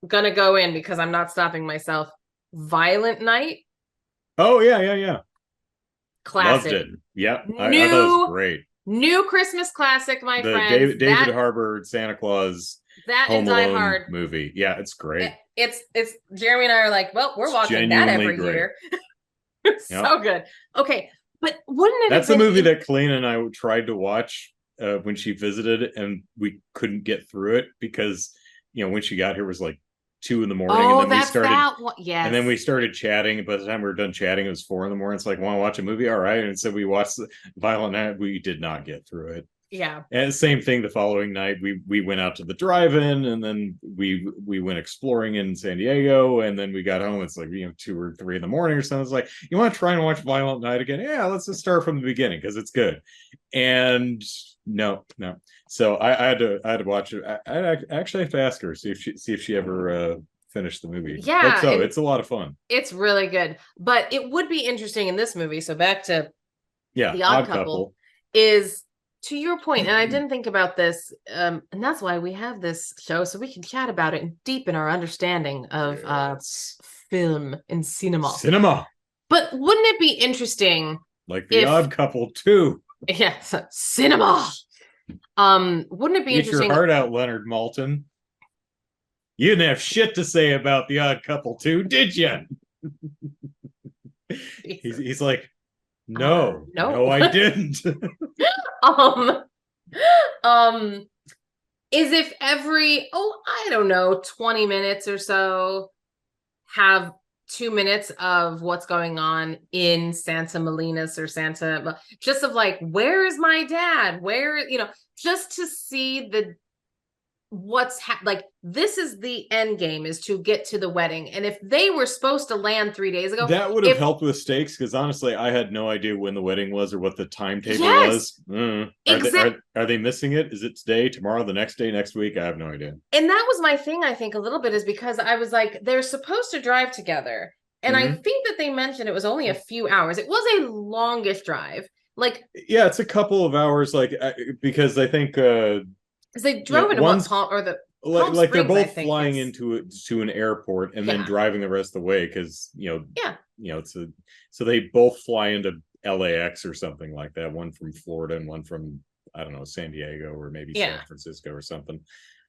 gonna go in because I'm not stopping myself. Violent Night. Oh yeah. Classic. Loved it. Yep. I thought it was great. New Christmas classic, my The friends. David Harbour Santa Claus that Home and Die Alone Hard movie. Yeah, it's great. It's Jeremy and I are like, well, we're It's watching that every great. year. Yep. So good. Okay, but wouldn't it? That's the movie that Colleen and I tried to watch when she visited, and we couldn't get through it because when she got here it was like 2 a.m. Oh, and then we started that one. Yes. And then we started chatting. By the time we were done chatting, it was 4 a.m. It's like, want to watch a movie? All right. And so we watched Violent Night. We did not get through it. Yeah. And same thing the following night. We went out to the drive-in, and then we went exploring in San Diego, and then we got home. It's like 2 or 3 a.m. or something. It's like, you want to try and watch Violent Night again? Yeah, let's just start from the beginning because it's good. And no. So I had to watch it. I actually have to ask her, see if she ever finished the movie. Yeah. So it's a lot of fun. It's really good. But it would be interesting in this movie. So back to The Odd Couple is, to your point, and I didn't think about this, and that's why we have this show, so we can chat about it and deepen our understanding of film and cinema. But wouldn't it be interesting, like The Odd Couple too? Yeah, cinema. Wouldn't it be interesting? Get your heart out, Leonard Maltin. You didn't have shit to say about The Odd Couple too, did you? He's like, no, I didn't. Is if every, I don't know, 20 minutes or so have 2 minutes of what's going on in Santa Molinas or Santa, just of like, where is my dad? Where, just to see what's like, this is the end game, is to get to the wedding. And if they were supposed to land 3 days ago, that would have helped with stakes, because honestly I had no idea when the wedding was or what the timetable was. Are they missing it? Is it today, tomorrow, the next day, next week? I have no idea. And that was my thing, I think, a little bit, is because I was like, they're supposed to drive together, and I think that they mentioned it was only a few hours. It was a longish drive, like, yeah, it's a couple of hours, like, because I think because they drove into Palm like Springs, they're both flying into an airport and then driving the rest of the way, because so they both fly into LAX or something like that, one from Florida and one from, I don't know, San Diego or maybe San Francisco or something,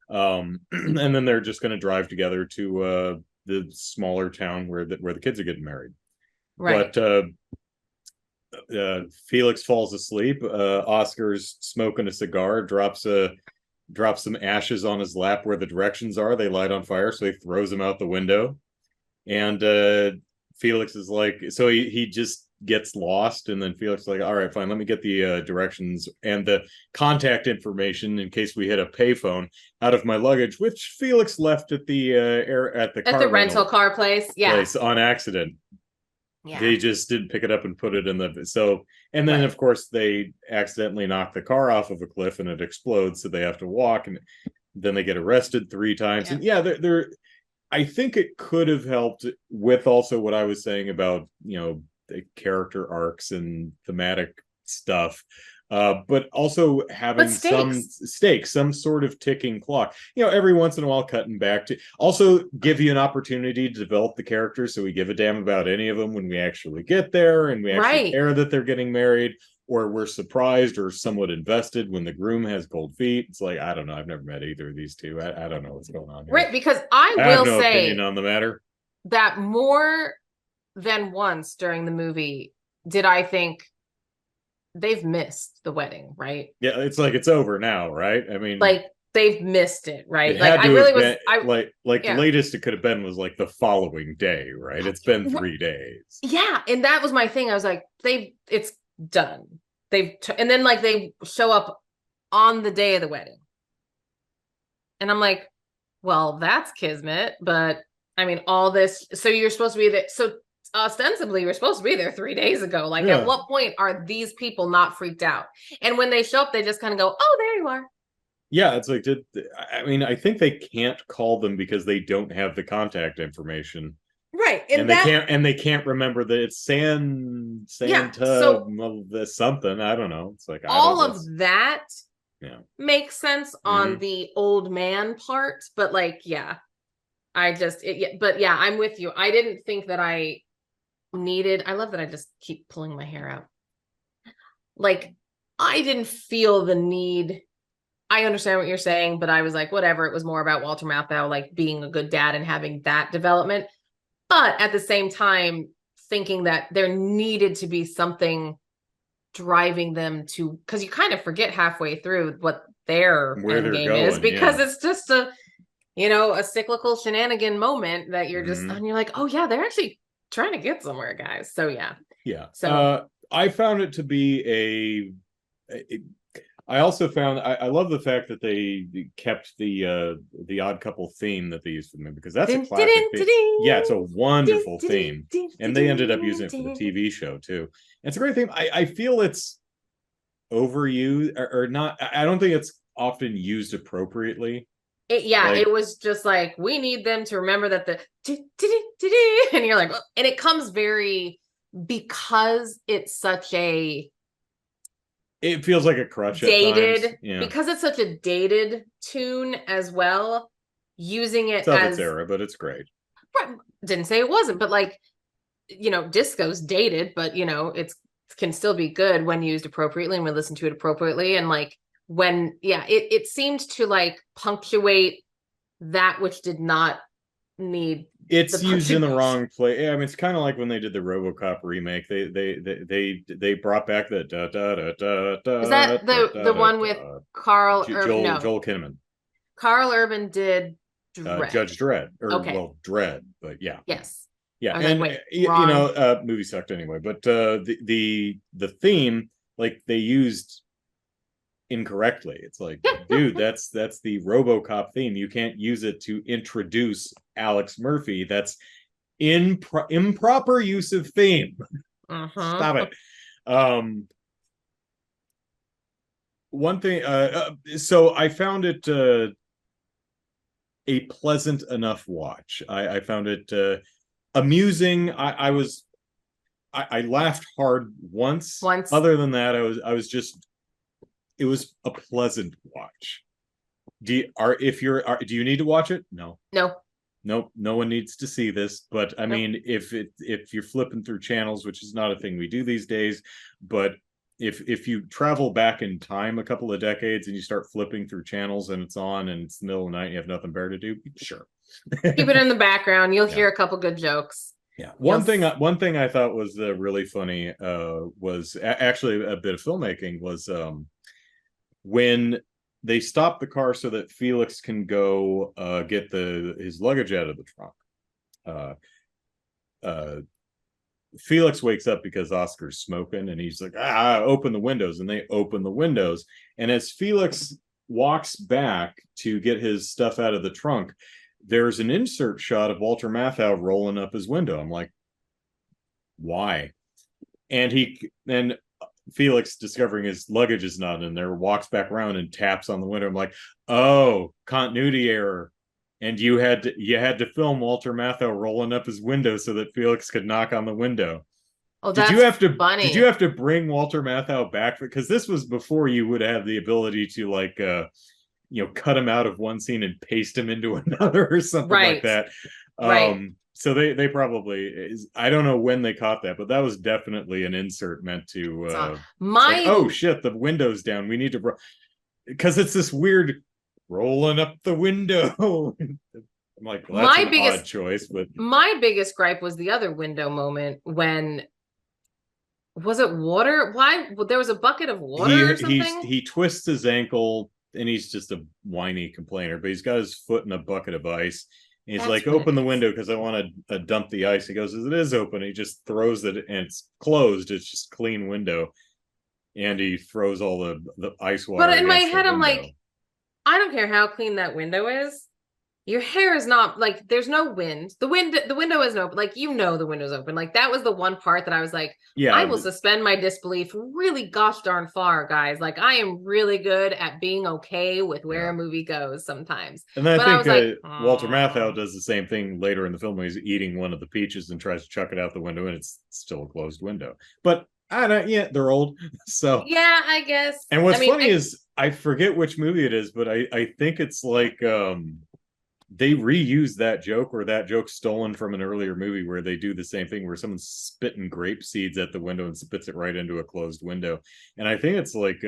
and then they're just going to drive together to the smaller town where the kids are getting married, right? But Felix falls asleep. Oscar's smoking a cigar, drops some ashes on his lap where the directions are. They light on fire, so he throws them out the window. And Felix is like, so he just gets lost, and then Felix is like, all right, fine, let me get the directions and the contact information in case we hit a payphone out of my luggage, which Felix left at the rental car place on accident. Yeah. They just didn't pick it up and put it in and then of course they accidentally knock the car off of a cliff and it explodes, so they have to walk, and then they get arrested 3 times. Yeah. And they're I think it could have helped with also what I was saying about the character arcs and thematic stuff, but also having some stakes, some sort of ticking clock, every once in a while, cutting back to also give you an opportunity to develop the characters, so we give a damn about any of them when we actually get there, and we actually care that they're getting married, or we're surprised or somewhat invested when the groom has cold feet. It's like, I don't know. I've never met either of these two. I don't know what's going on here. Right, because I have will no say opinion on the matter. that more than once during the movie did I think they've missed the wedding, right? Yeah, it's like it's over now, right? I mean, Like they've missed it, right? it Like had I to really have was been I like the yeah. latest it could have been was like the following day, right? It's been 3 days. Yeah, and that was my thing. I was like, it's done. And then like they show up on the day of the wedding. And I'm like, well, that's kismet, but I mean, all this, so you're supposed to be there. So ostensibly, you're supposed to be there 3 days ago. Like, Yeah. at what point are these people not freaked out? And when they show up, they just kind of go, oh, there you are. Yeah, it's like, I mean, I think they can't call them because they don't have the contact information. Right. And they can't remember that it's yeah. Santa So something. I don't know. It's like all of that yeah. makes sense on the old man part, but like, yeah, but yeah, I'm with you. I didn't think that I love that I just keep pulling my hair out. Like, I didn't feel the need. I understand what you're saying, but I was like, whatever. It was more about Walter Matthau, like being a good dad and having that development. But at the same time, thinking that there needed to be something driving them to, because you kind of forget halfway through what their end game is, because it's just a cyclical shenanigan moment that you're just, and you're like, oh yeah, they're actually trying to get somewhere, guys. So yeah. So I found it to be I also found I love the fact that they kept the Odd Couple theme that they used for them, because that's a classic theme. Yeah, it's a wonderful theme, and they ended up using it for the TV show too. It's a great theme. I feel it's overused or not. I don't think it's often used appropriately. It was just like, we need them to remember that and you're like, and it comes because it's such a it feels like a crutch dated because it's such a dated tune as well, using it as its era, but it's great. Didn't say it wasn't, but like, disco's dated, but it can still be good when used appropriately and we listen to it appropriately. And like when it seemed to like punctuate that which did not need. It's used in the wrong place. I mean, it's kind of like when they did the RoboCop remake. They brought back the da da da da da. Is that the one with Joel Kinnaman? Carl Urban did Judge Dredd, Dredd, but yeah. Yes. Yeah, and like, movie sucked anyway. But the theme, like, they used incorrectly. It's like, dude, that's the RoboCop theme. You can't use it to introduce Alex Murphy. That's improper use of theme. Stop it. One thing. So I found it a pleasant enough watch. I found it amusing. I laughed hard once. Other than that, I was just. It was a pleasant watch. Do you need to watch it? No. Nope. No one needs to see this. But I mean, if you're flipping through channels, which is not a thing we do these days, but if you travel back in time a couple of decades and you start flipping through channels and it's on and it's the middle of the night and you have nothing better to do, sure. Keep it in the background. You'll hear a couple good jokes. Yeah. One thing I thought was really funny was actually a bit of filmmaking was when they stop the car so that Felix can go get his luggage out of the trunk. Felix wakes up because Oscar's smoking and he's like, open the windows, and they open the windows. And as Felix walks back to get his stuff out of the trunk, there's an insert shot of Walter Matthau rolling up his window. I'm like, why? And Felix, discovering his luggage is not in there, walks back around and taps on the window. I'm like, oh, continuity error. And you had to film Walter Matthau rolling up his window so that Felix could knock on the window. Oh, that's funny. Did you have to bring Walter Matthau back? Because this was before you would have the ability to like cut him out of one scene and paste him into another or something like that. Right. So they probably I don't know when they caught that, but that was definitely an insert meant to it's like, oh shit, the window's down. We need to because it's this weird rolling up the window. I'm like, well, that's an odd choice, but my biggest gripe was the other window moment when was it water? Why there was a bucket of water or something? He twists his ankle and he's just a whiny complainer, but he's got his foot in a bucket of ice. And he's like, open the window because I want to dump the ice. He goes, it is open. He just throws it and it's closed. It's just clean window. And he throws all the ice water. But in my head, I'm like, I don't care how clean that window is. Your hair is not like there's no wind. The window isn't open. Like, you know, the window's open. Like, that was the one part that I was like, yeah, I will suspend my disbelief really gosh darn far, guys. Like, I am really good at being okay with where a movie goes sometimes. And then I think Walter Matthau does the same thing later in the film when he's eating one of the peaches and tries to chuck it out the window, and it's still a closed window. But I don't, yeah, they're old. So yeah, I guess. And what's funny is I forget which movie it is, but I think it's like they reuse that joke, or that joke stolen from an earlier movie where they do the same thing where someone's spitting grape seeds at the window and spits it right into a closed window. And I think it's like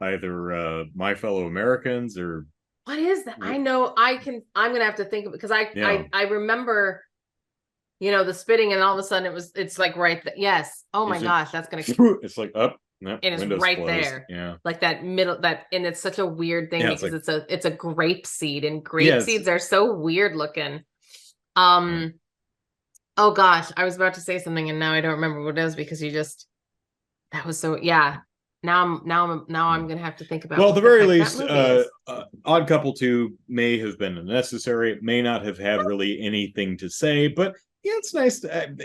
either My Fellow Americans or what is that? I know I'm gonna have to think of it because I remember, you know, the spitting, and all of a sudden it's like right there. Yes. Oh my gosh, that's gonna it's like up. Nope, it is right closed. there. Yeah. Like that middle, and it's such a weird thing because it's a grape seed, and grape seeds are so weird looking. Oh gosh, I was about to say something and now I don't remember what it is because that was so Now I'm gonna have to think about. Well, at the very least, Odd Couple 2 may have been unnecessary. It may not have had really anything to say, but yeah, it's nice to.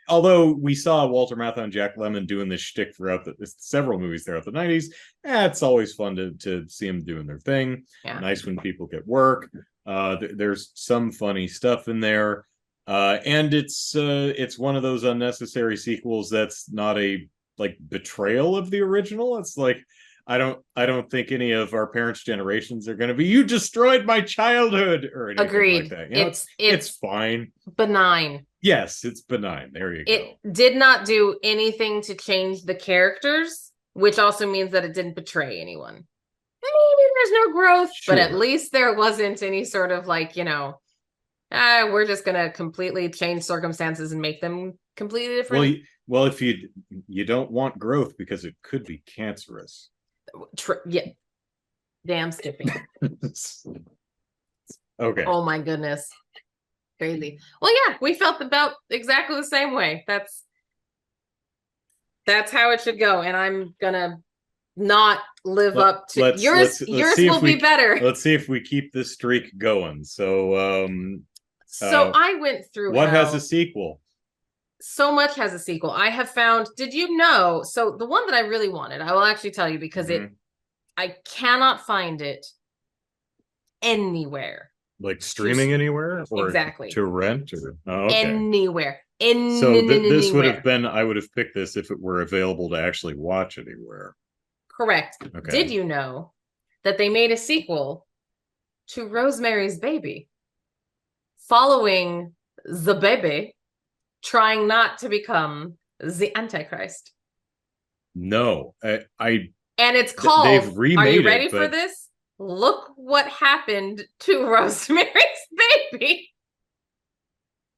Although we saw Walter Matthau and Jack Lemmon doing this shtick throughout several movies throughout the 90s, it's always fun to see them doing their thing. Yeah. Nice when people get work. There's some funny stuff in there, and it's one of those unnecessary sequels that's not a like betrayal of the original. It's like I don't think any of our parents' generations are going to be, you destroyed my childhood or anything. Agreed. Like that. You know, it's fine. Benign. Yes, it's benign. There you go. It did not do anything to change the characters, which also means that it didn't betray anyone. Maybe there's no growth, but at least there wasn't any sort of like, you know, we're just going to completely change circumstances and make them completely different. Well, if you don't want growth because it could be cancerous. Yeah. Damn skipping. Okay. Oh my goodness. Crazy. Well, yeah, we felt about exactly the same way. That's how it should go. And I'm gonna not live up to yours. Yours will be better. Let's see if we keep this streak going. So I went through what has a sequel? So much has a sequel. I have found, did you know? So the one that I really wanted, I will actually tell you because I cannot find it anywhere. Like streaming anywhere? Or exactly. To rent? Or anywhere. So this would have been, I would have picked this if it were available to actually watch anywhere. Correct. Okay. Did you know that they made a sequel to Rosemary's Baby following the baby trying not to become the Antichrist? No. And it's called, they've remade are you ready for this? Look what happened to Rosemary's Baby.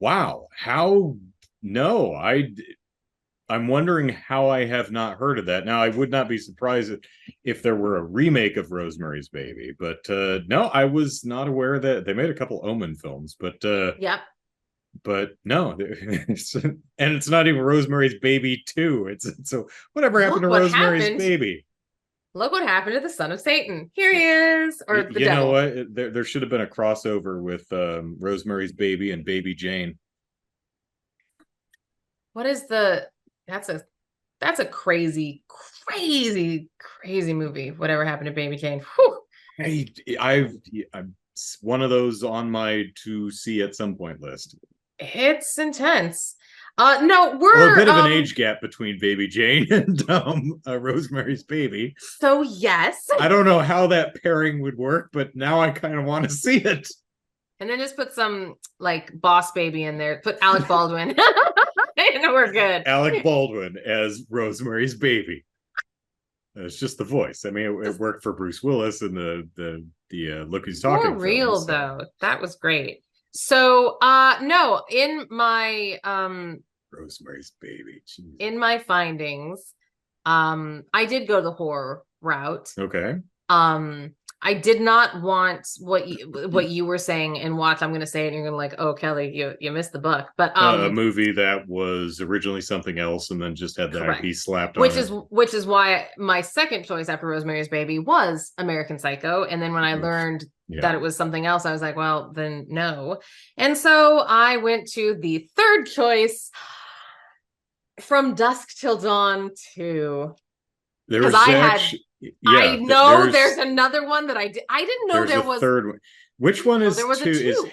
Wow. How? No, I'm wondering how I have not heard of that. Now, I would not be surprised if there were a remake of Rosemary's Baby, but no, I was not aware that they made a couple Omen films, but yep. But no, and it's not even Rosemary's Baby 2. It's so whatever happened to Rosemary's Baby. Look what happened to the son of Satan. Here he is. Or the devil. You know what? There should have been a crossover with Rosemary's Baby and Baby Jane. What is that's a crazy movie. Whatever happened to Baby Jane? Whew. I'm one of those on my to see at some point list. It's intense. No, we're a bit of an age gap between Baby Jane and Rosemary's Baby. So yes, I don't know how that pairing would work, but now I kind of want to see it. And then just put some like Boss Baby in there. Put Alec Baldwin. And we're good. Alec Baldwin as Rosemary's Baby. It's just the voice. I mean, it worked for Bruce Willis in the Look Who's Talking. For real films, so. though, that was great. So, no, in my Rosemary's Baby. Jeez. in my findings, I did go the horror route. Okay. I did not want what you were saying and watch. I'm going to say it, and you're going to like, oh, Kelly, you missed the book. But a movie that was originally something else and then just had the IP slapped on it. Which is why my second choice after Rosemary's Baby was American Psycho. And then when I learned that it was something else, I was like, well, then no. And so I went to the third choice, From Dusk Till Dawn 2. Because I know there's another one that I didn't know there was a third one. Which one is 2? Is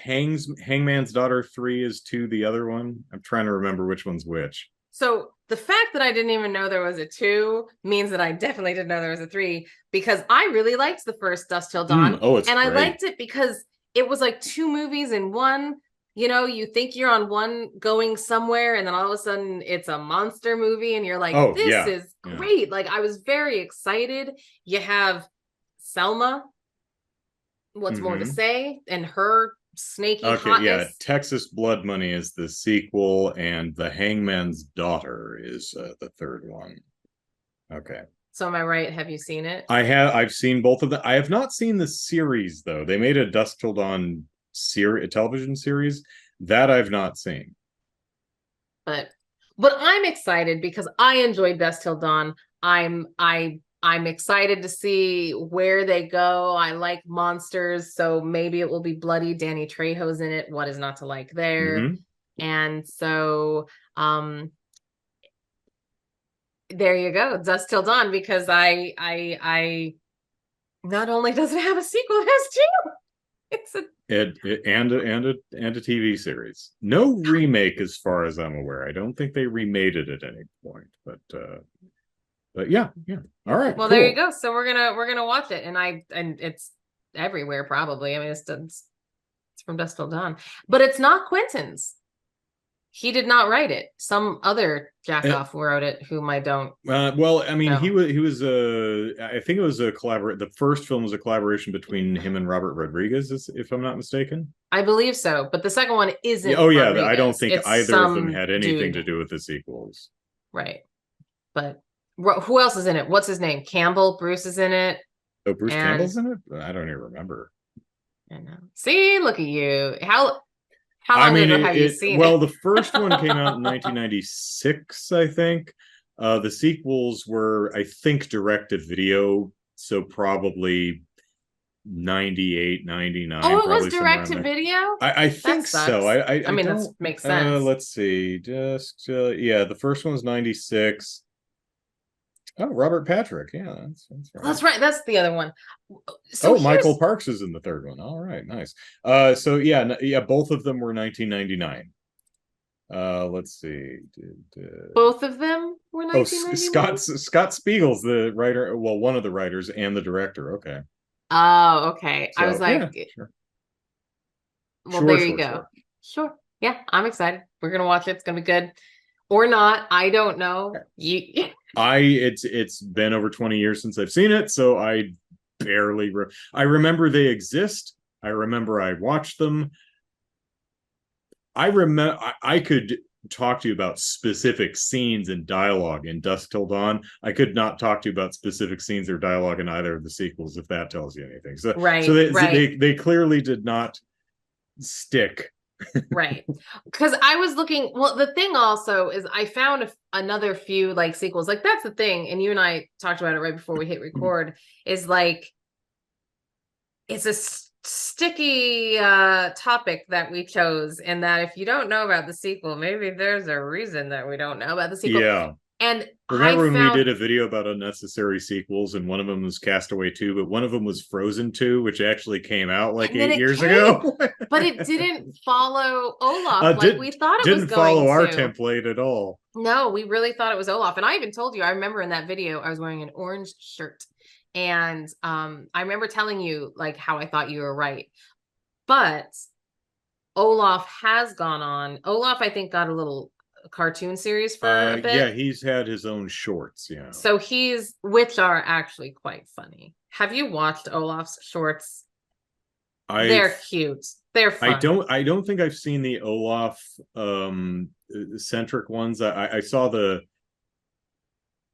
Hangman's Daughter 3 is 2 the other one? I'm trying to remember which one's which. So the fact that I didn't even know there was a 2 means that I definitely didn't know there was a 3, because I really liked the first Dusk Till Dawn. It's great. I liked it because it was like 2 movies in one. You know, you think you're on one going somewhere, and then all of a sudden it's a monster movie, and you're like, this is great. Like, I was very excited. You have Selma, what's more to say, and her snaky hotness. Texas Blood Money is the sequel, and The Hangman's Daughter is the third one. Okay. So am I right? Have you seen it? I've seen both of them. I have not seen the series, though. They made a Dusk Till Dawn television series that I've not seen, but I'm excited because I enjoyed Dusk Till Dawn. I'm excited to see where they go. I like monsters, so maybe it will be bloody. Danny Trejo's in it. What is not to like there? And so there you go, Dusk Till Dawn, because I not only does it have a sequel, it has 2. It's and a TV series. No remake, as far as I'm aware. I don't think they remade it at any point. But yeah. All right. Well, cool. There you go. So we're gonna watch it, and it's everywhere probably. I mean, it's From Dusk Till Dawn, but it's not Quentin's. He did not write it. Some other jackoff wrote it, whom I don't. Well, I mean, he was I think it was a collaboration. The first film was a collaboration between him and Robert Rodriguez, if I'm not mistaken. I believe so, but the second one isn't. Rodriguez. I don't think either of them had anything to do with the sequels. Right, but who else is in it? What's his name? Campbell. Bruce is in it. Oh, Bruce Campbell's in it? I don't even remember. I know. See, look at you. How long ago have you seen it? Well, the first one came out in 1996, I think. The sequels were, I think, direct-to-video, so probably 98, 99. Oh, it was direct-to-video? I think so. I mean, that makes sense. Let's see. The first one was 96. Oh, Robert Patrick. Yeah, that's right. That's right. That's the other one. So Michael Parks is in the third one. All right, nice. So both of them were 1999. Let's see. Both of them were 1999. Scott Spiegel's the writer. Well, one of the writers and the director. Okay. Oh, okay. So, I was like, sure. Well, there you go. Sure. Yeah, I'm excited. We're gonna watch it. It's gonna be good. Or not, I don't know. It's been over 20 years since I've seen it, so I barely I remember they exist. I remember I watched them. I could talk to you about specific scenes and dialogue in Dusk Till Dawn. I could not talk to you about specific scenes or dialogue in either of the sequels, if that tells you anything. So they clearly did not stick. Right, because I was looking. Well, the thing also is I found another few like sequels. Like, that's the thing, and you and I talked about it right before we hit record, is like it's a sticky topic that we chose, and that if you don't know about the sequel, maybe there's a reason that we don't know about the sequel. Yeah. And remember when we did a video about unnecessary sequels, and one of them was Castaway 2, but one of them was Frozen 2, which actually came out like 8 years ago. But it didn't follow Olaf like we thought it was going to. Didn't follow our template at all. No, we really thought it was Olaf. And I even told you, I remember in that video, I was wearing an orange shirt. And I remember telling you like how I thought you were right. But Olaf has gone on. Olaf, I think, got a little cartoon series for a bit. Yeah, he's had his own shorts. Yeah. So which are actually quite funny. Have you watched Olaf's shorts? They're cute. They're fun. I don't think I've seen the Olaf centric ones. I saw the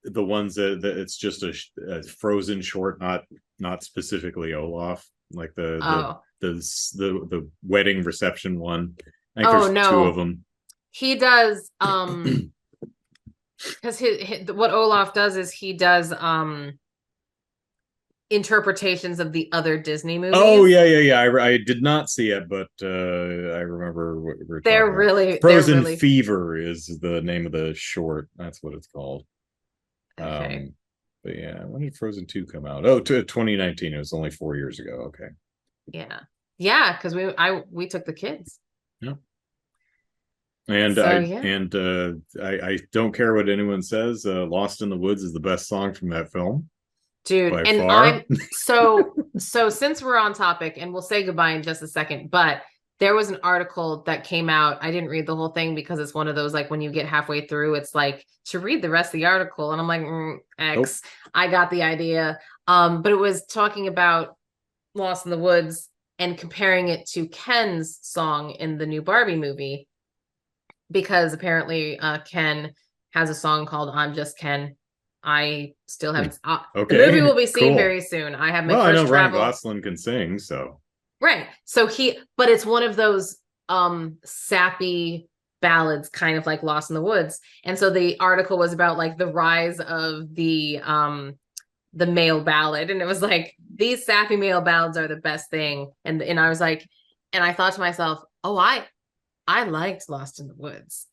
ones that it's just a Frozen short, not specifically Olaf, like the wedding reception one. I think there's two of them. He does because what Olaf does is he does interpretations of the other Disney movies. Oh yeah. I did not see it, but I remember what we're they're talking really about. Frozen really... Fever is the name of the short. That's what it's called. Okay. But yeah, when did Frozen 2 come out? Oh, 2019. It was only 4 years ago. Okay. Yeah, because we took the kids. Yeah. And I don't care what anyone says. Lost in the Woods is the best song from that film. Dude, and far. I'm so since we're on topic, and we'll say goodbye in just a second, but there was an article that came out. I didn't read the whole thing because it's one of those, like, when you get halfway through, it's like to read the rest of the article. And I'm like, X, nope. I got the idea. But it was talking about Lost in the Woods and comparing it to Ken's song in the new Barbie movie, because apparently Ken has a song called I'm Just Ken. I still haven't. Okay. The movie will be seen very soon. I have my first I know travel. Ryan Gosling can sing, so. Right. So but it's one of those sappy ballads, kind of like Lost in the Woods. And so the article was about like the rise of the male ballad. And it was like, these sappy male ballads are the best thing. And I was like, and I thought to myself, oh, I liked Lost in the Woods.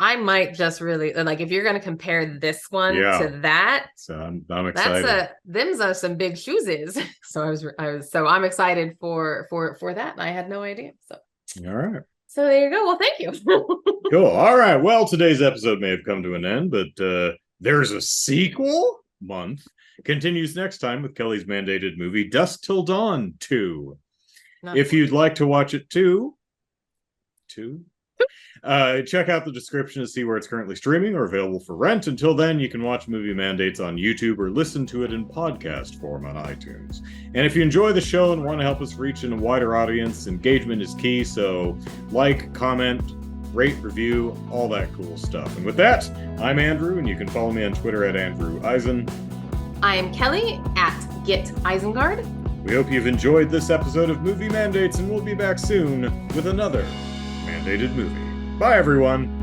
I might just really like, if you're going to compare this one to that. So I'm excited. Them's are some big shoes. So I'm excited for that. And I had no idea. So all right. So there you go. Well, thank you. Cool. All right. Well, today's episode may have come to an end, but there's a sequel month. Continues next time with Kelly's mandated movie Dusk Till Dawn 2. If you'd like to watch it too. Check out the description to see where it's currently streaming or available for rent. Until then, you can watch Movie Mandates on YouTube or listen to it in podcast form on iTunes. And if you enjoy the show and want to help us reach a wider audience, engagement is key. So like, comment, rate, review, all that cool stuff. And with that, I'm Andrew, and you can follow me on Twitter at Andrew Eisen. I am Kelly at GetEisengard. We hope you've enjoyed this episode of Movie Mandates, and we'll be back soon with another mandated movie. Bye, everyone.